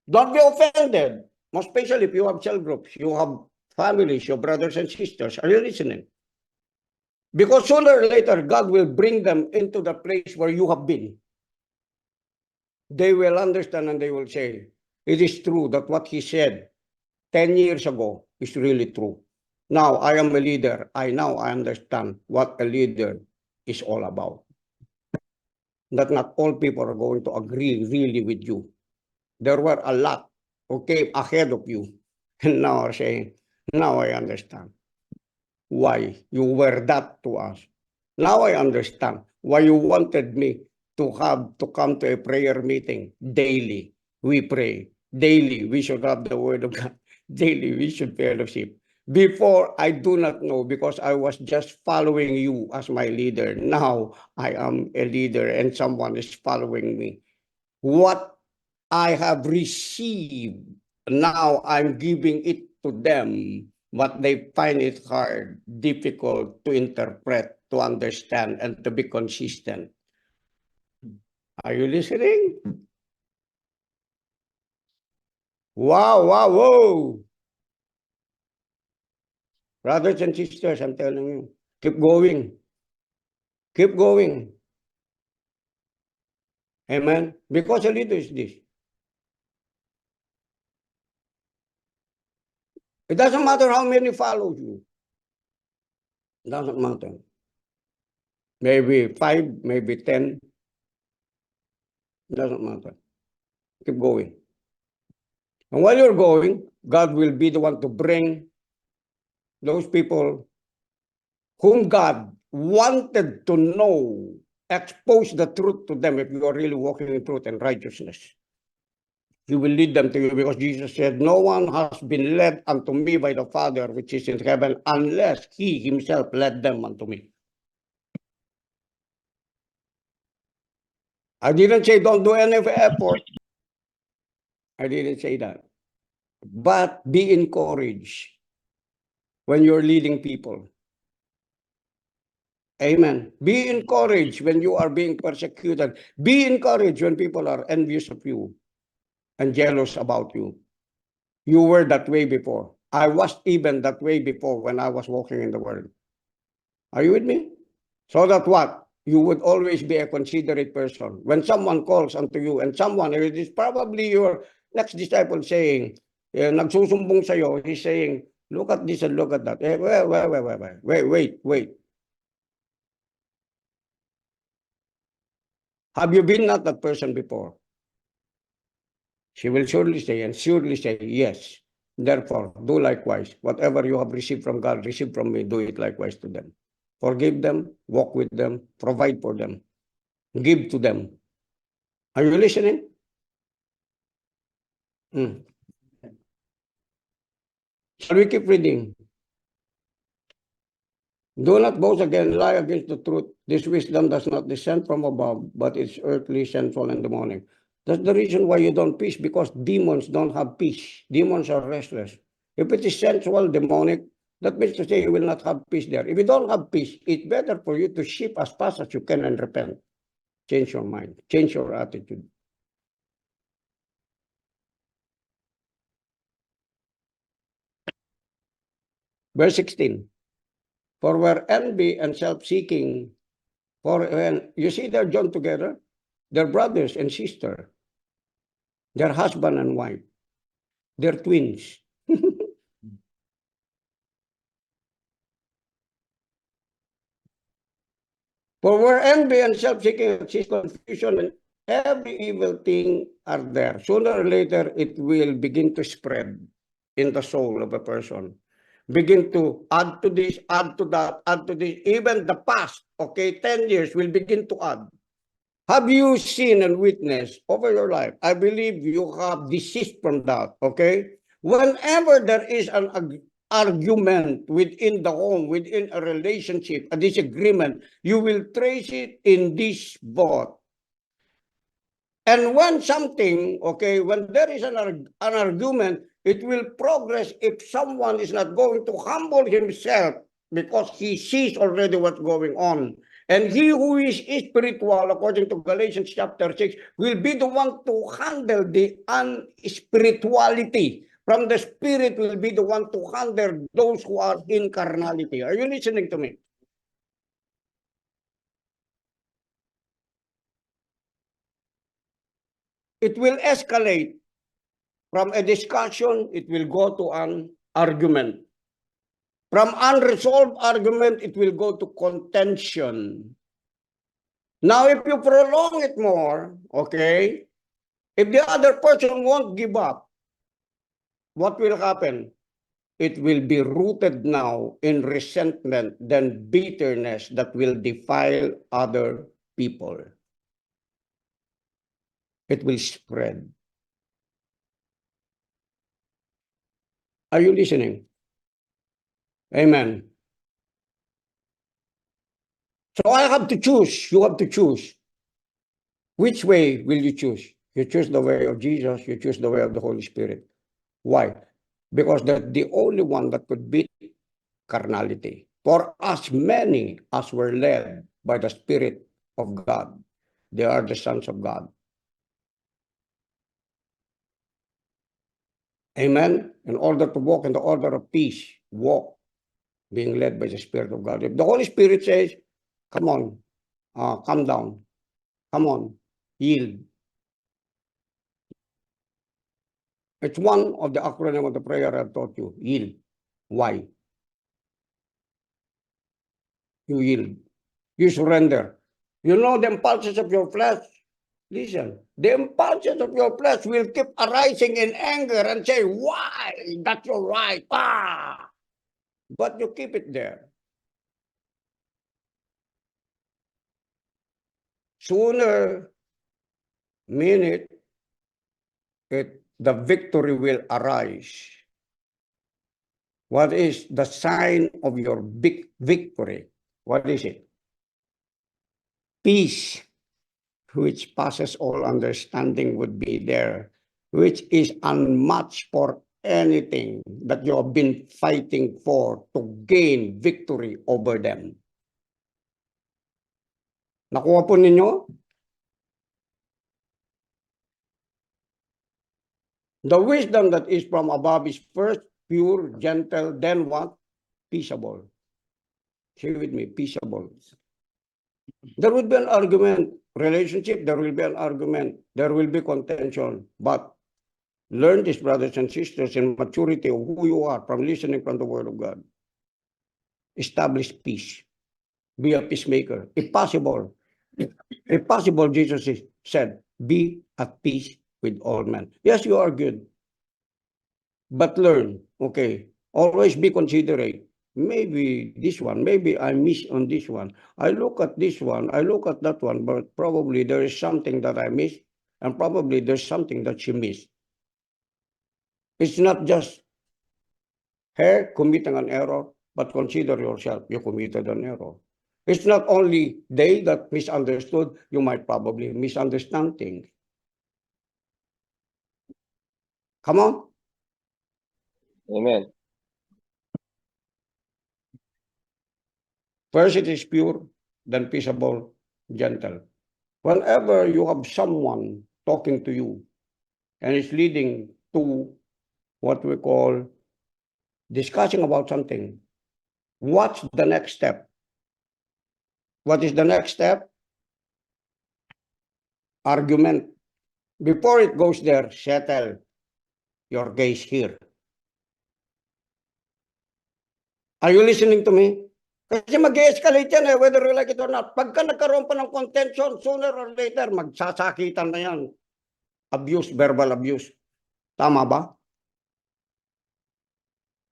Don't be offended. Most especially if you have cell groups, you have families, your brothers and sisters. Are you listening? Because sooner or later, God will bring them into the place where you have been. They will understand and they will say, it is true that what he said 10 years ago is really true. Now I am a leader. I understand what a leader is all about. That not all people are going to agree really with you. There were a lot who came ahead of you and now are saying, now I understand why you were that to us. Now I understand why you wanted me to have to come to a prayer meeting daily. We pray daily. We should have the word of God. Daily, we should fellowship. Before, I do not know because I was just following you as my leader. Now, I am a leader and someone is following me. What I have received, now I'm giving it to them, but they find it hard, difficult to interpret, to understand, and to be consistent. Are you listening? Wow, wow, whoa. Brothers and sisters, I'm telling you, keep going. Keep going. Amen. Because a leader is this. It doesn't matter how many follow you. It doesn't matter. Maybe 5, maybe 10. It doesn't matter. Keep going. And while you're going, God will be the one to bring those people whom God wanted to know, expose the truth to them if you are really walking in truth and righteousness. He will lead them to you because Jesus said, no one has been led unto me by the Father which is in heaven unless he himself led them unto me. I didn't say don't do any effort. I didn't say that. But be encouraged when you're leading people. Amen. Be encouraged when you are being persecuted. Be encouraged when people are envious of you and jealous about you. You were that way before. I was even that way before when I was walking in the world. Are you with me? So that what? You would always be a considerate person. When someone calls unto you and someone, it is probably your next disciple saying, nagsusumbong sa'yo, he's saying, look at this and look at that. Wait. Have you been not that person before? She will surely say and surely say, yes. Therefore, do likewise. Whatever you have received from God, receive from me, do it likewise to them. Forgive them, walk with them, provide for them, give to them. Are you listening? Shall we keep reading? Do not boast again, lie against the truth. This wisdom does not descend from above, but it's earthly, sensual, and demonic. That's the reason why you don't peace, because demons don't have peace. Demons are restless. If it is sensual, demonic, that means to say you will not have peace there. If you don't have peace, it's better for you to ship as fast as you can and repent. Change your mind, change your attitude. Verse 16. For where envy and self-seeking, for when you see they're joined together, they're brothers and sisters, they're husband and wife, they're twins. For where envy and self-seeking exist, confusion and every evil thing are there. Sooner or later, it will begin to spread in the soul of a person. Begin to add to this, add to that, add to this. Even the past, 10 years will begin to add. Have you seen and witnessed over your life? I believe you have desist from that, okay? Whenever there is an argument within the home, within a relationship, a disagreement, you will trace it in this both. And when something, when there is an argument, it will progress if someone is not going to humble himself because he sees already what's going on. And he who is spiritual, according to Galatians chapter 6, will be the one to handle the unspirituality. From the spirit will be the one to handle those who are in carnality. Are you listening to me? It will escalate. From a discussion, it will go to an argument. From unresolved argument, it will go to contention. Now, if you prolong it more, if the other person won't give up, what will happen? It will be rooted now in resentment, then bitterness that will defile other people. It will spread. Are you listening? Amen. So I have to choose. You have to choose. Which way will you choose? You choose the way of Jesus. You choose the way of the Holy Spirit. Why? Because that's the only one that could beat carnality. For as many as were led by the Spirit of God, they are the sons of God. Amen? In order to walk in the order of peace, walk being led by the Spirit of God. If the Holy Spirit says, come on, calm down, come on, yield. It's one of the acronym of the prayer I've taught you, yield. Why? You yield. You surrender. You know the impulses of your flesh. Listen, the impulses of your flesh will keep arising in anger and say, why? That's your right. But you keep it there. Sooner, minute, the victory will arise. What is the sign of your big victory? What is it? Peace, which passes all understanding, would be there, which is unmatched for anything that you have been fighting for to gain victory over them. Nakuha po ninyo? The wisdom that is from above is first pure, gentle, then what? Peaceable. Say with me, peaceable. There will be an argument. Relationship, there will be an argument. There will be contention. But learn this, brothers and sisters, in maturity of who you are from listening from the Word of God. Establish peace. Be a peacemaker. If possible, Jesus said, be at peace with all men. Yes, you are good. But learn, okay. Always be considerate. Maybe this one, maybe I miss on this one. I look at this one, I look at that one, but probably there is something that I miss, and probably there's something that she missed. It's not just her committing an error, but consider yourself, you committed an error. It's not only they that misunderstood, you might probably misunderstand things. Come on. Amen. First it is pure, then peaceable, gentle. Whenever you have someone talking to you and it's leading to what we call discussing about something, what's the next step? What is the next step? Argument. Before it goes there, settle your case here. Are you listening to me? Kasi mag-escalate yan whether you like it or not. Pagka nagkaroon pa ng contention, sooner or later, magsasakitan na yan. Abuse, verbal abuse. Tama ba?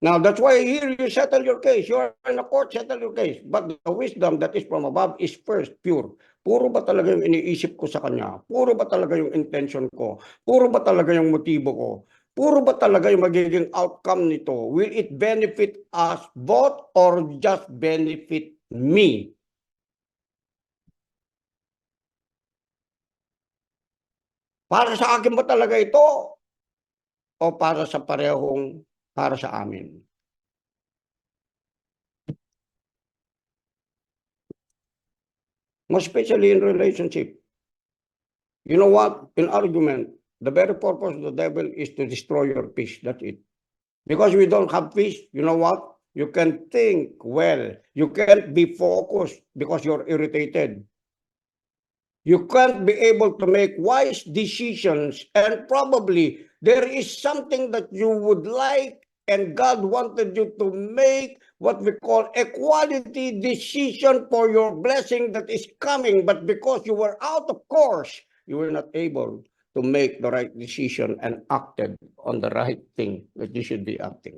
Now, that's why here you settle your case. You are in a court, settle your case. But the wisdom that is from above is first pure. Puro ba talaga yung iniisip ko sa kanya? Puro ba talaga yung intention ko? Puro ba talaga yung motibo ko? Puro ba talaga yung magiging outcome nito? Will it benefit us both or just benefit me? Para sa akin ba talaga ito? O para sa parehong para sa amin? Most especially in relationship. You know what? In argument, the very purpose of the devil is to destroy your peace. That's it. Because we don't have peace, you know what? You can think well. You can't be focused because you're irritated. You can't be able to make wise decisions, and probably there is something that you would like, and God wanted you to make what we call a quality decision for your blessing that is coming, but because you were out of course, you were not able to make the right decision and acted on the right thing that you should be acting.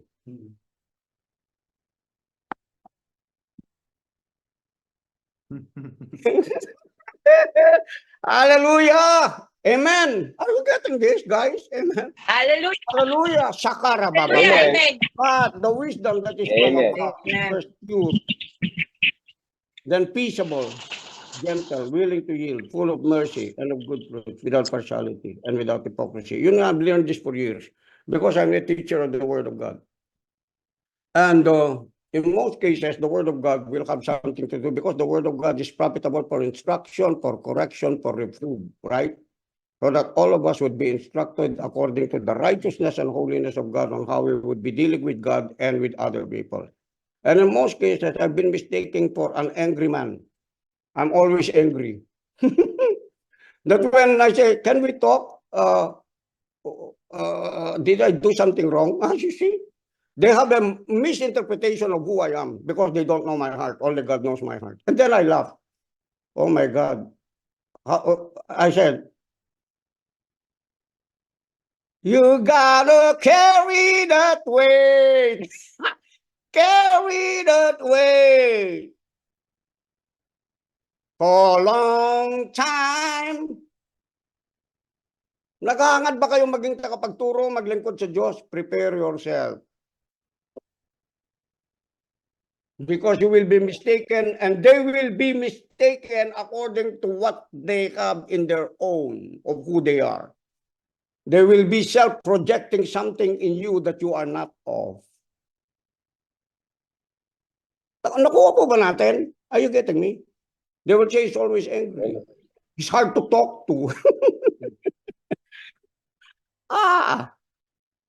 Hallelujah! Amen! Are you getting this, guys? Amen. Hallelujah. Hallelujah! Sakara Baba. Hallelujah. Amen. Amen. But the wisdom that is from Amen. above, Amen. first pure, then peaceable, gentle, willing to yield, full of mercy and of good fruits, without partiality and without hypocrisy. You know, I've learned this for years because I'm a teacher of the Word of God. And in most cases, the Word of God will have something to do because the Word of God is profitable for instruction, for correction, for reproof, right? So that all of us would be instructed according to the righteousness and holiness of God on how we would be dealing with God and with other people. And in most cases, I've been mistaken for an angry man. I'm always angry. That when I say, can we talk? Did I do something wrong? As you see, they have a misinterpretation of who I am because they don't know my heart. Only God knows my heart. And then I laugh. Oh my God. I said, you gotta carry that weight. Carry that weight. For a long time. Naghahangad ba kayong maging tagapagturo, maglingkod sa Diyos? Prepare yourself. Because you will be mistaken and they will be mistaken according to what they have in their own of who they are. They will be self-projecting something in you that you are not of. Nakuha po ba natin? Are you getting me? They will say he's always angry. He's hard to talk to.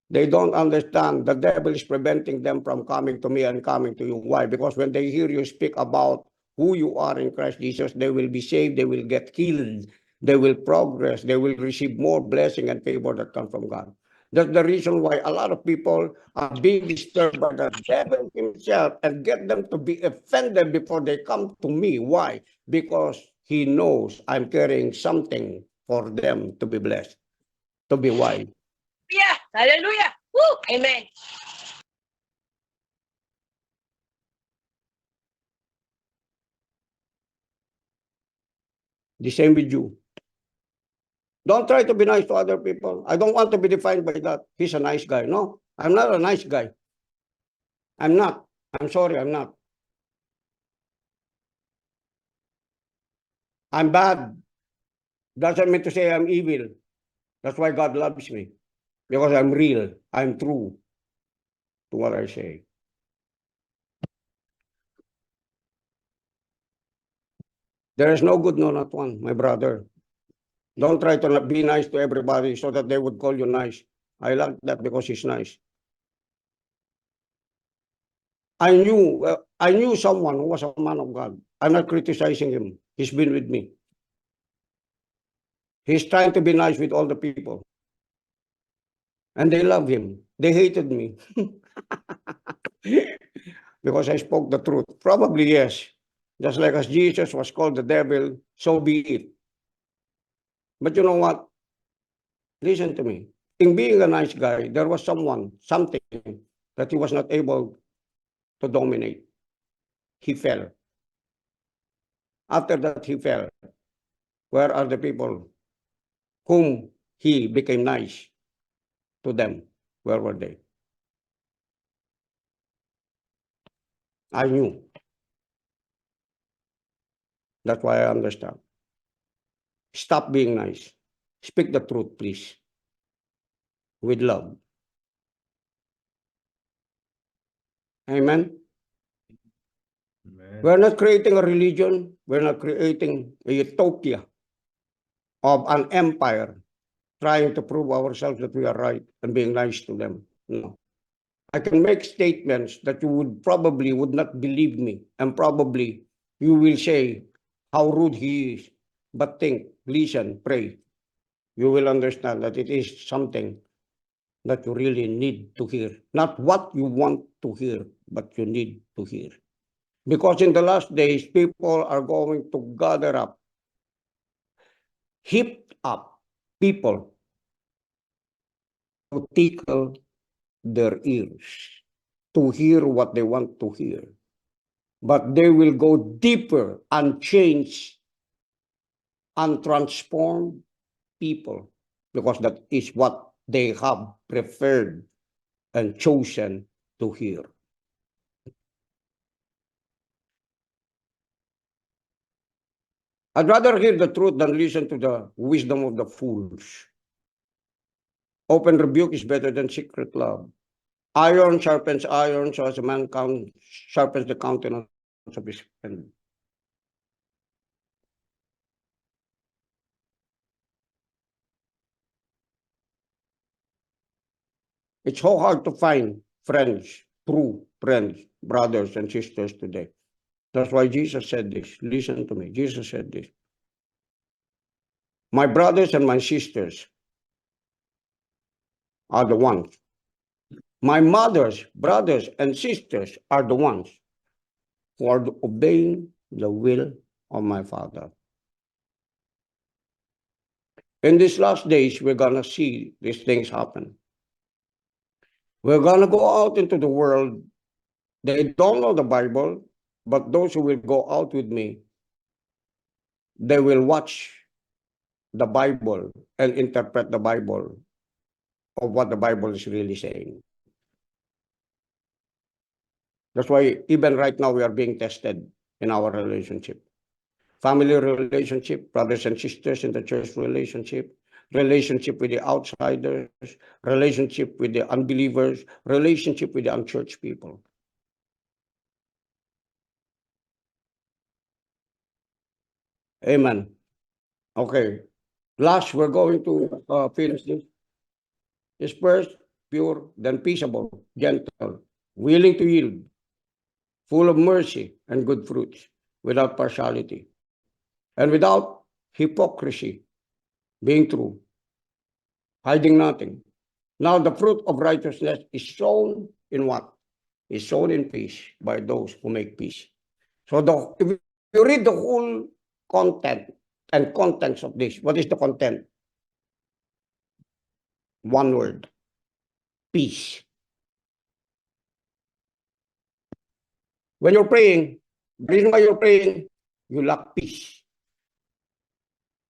They don't understand. The devil is preventing them from coming to me and coming to you. Why? Because when they hear you speak about who you are in Christ Jesus, they will be saved, they will get healed, they will progress, they will receive more blessing and favor that come from God. That's the reason why a lot of people are being disturbed by the devil himself and get them to be offended before they come to me. Why? Because he knows I'm carrying something for them to be blessed, to be wise. Yeah. Hallelujah. Woo. Amen. The same with you. Don't try to be nice to other people. I don't want to be defined by that. He's a nice guy. No, I'm not a nice guy. I'm not. I'm sorry, I'm not. I'm bad. Doesn't mean to say I'm evil. That's why God loves me. Because I'm real. I'm true to what I say. There is no good, no, not one, my brother. Don't try to be nice to everybody so that they would call you nice. I like that because he's nice. I knew someone who was a man of God. I'm not criticizing him. He's been with me. He's trying to be nice with all the people. And they love him. They hated me. Because I spoke the truth. Probably yes. Just like as Jesus was called the devil, so be it. But you know what? Listen to me. In being a nice guy, there was something that he was not able to dominate. He fell. After that, he fell. Where are the people whom he became nice to them? Where were they? I knew. That's why I understand. Stop being nice. Speak the truth, please. With love. Amen. We're not creating a religion. We're not creating a utopia of an empire trying to prove ourselves that we are right and being nice to them. No. I can make statements that you would not believe me, and probably you will say how rude he is. But think, listen, pray. You will understand that it is something that you really need to hear. Not what you want to hear, but you need to hear. Because in the last days, people are going to gather up, heaped up people to tickle their ears, to hear what they want to hear. But they will go deeper and change and transform people because that is what they have preferred and chosen to hear. I'd rather hear the truth than listen to the wisdom of the fools. Open rebuke is better than secret love. Iron sharpens iron, so as a man sharpens the countenance of his friend. It's so hard to find friends, true friends, brothers and sisters today. That's why Jesus said this. Listen to me. Jesus said this. My brothers and my sisters are the ones. My mother's brothers and sisters are the ones who are obeying the will of my Father. In these last days, we're going to see these things happen. We're going to go out into the world. They don't know the Bible, but those who will go out with me, they will watch the Bible and interpret the Bible of what the Bible is really saying. That's why even right now we are being tested in our relationship. Family relationship, brothers and sisters in the church relationship, relationship with the outsiders, relationship with the unbelievers, relationship with the unchurched people. Amen. Okay. Last, we're going to finish this. Is first pure, then peaceable, gentle, willing to yield, full of mercy and good fruits, without partiality, and without hypocrisy, being true, hiding nothing. Now the fruit of righteousness is sown in what? Is sown in peace by those who make peace. So if you read the whole content and contents of this, what is the content? One word. Peace. When you're praying, the reason why you're praying, you lack peace.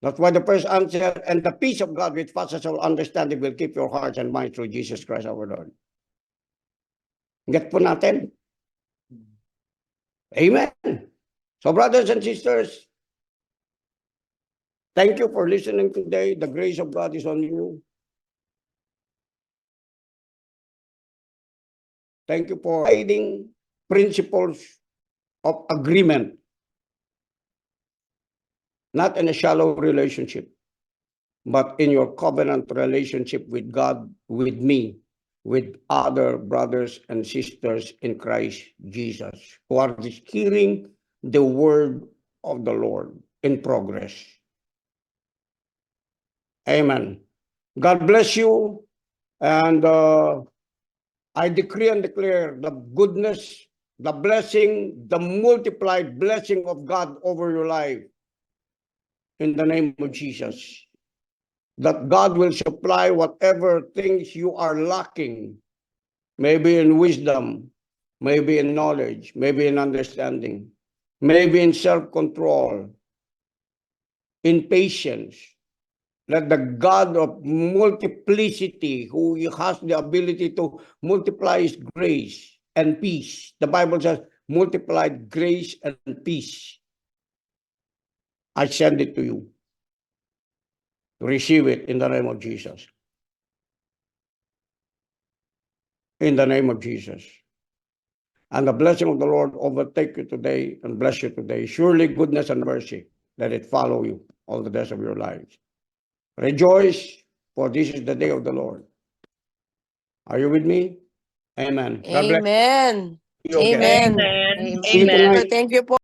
That's why the first answer, and the peace of God which passes all understanding will keep your hearts and minds through Jesus Christ our Lord. Get po natin? Amen. So brothers and sisters, thank you for listening today. The grace of God is on you. Thank you for guiding principles of agreement, not in a shallow relationship, but in your covenant relationship with God, with me, with other brothers and sisters in Christ Jesus, who are just hearing the word of the Lord in progress. Amen. God bless you. And I decree and declare the goodness, the blessing, the multiplied blessing of God over your life in the name of Jesus. That God will supply whatever things you are lacking, maybe in wisdom, maybe in knowledge, maybe in understanding, maybe in self-control, in patience. Let the God of multiplicity, who has the ability to multiply his grace and peace. The Bible says, multiplied grace and peace. I send it to you. Receive it in the name of Jesus. In the name of Jesus. And the blessing of the Lord overtake you today and bless you today. Surely goodness and mercy, let it follow you all the days of your lives. Rejoice, for this is the day of the Lord. Are you with me? Amen. God bless Amen. you again. Amen. Amen. See you Amen. tonight. Thank you po.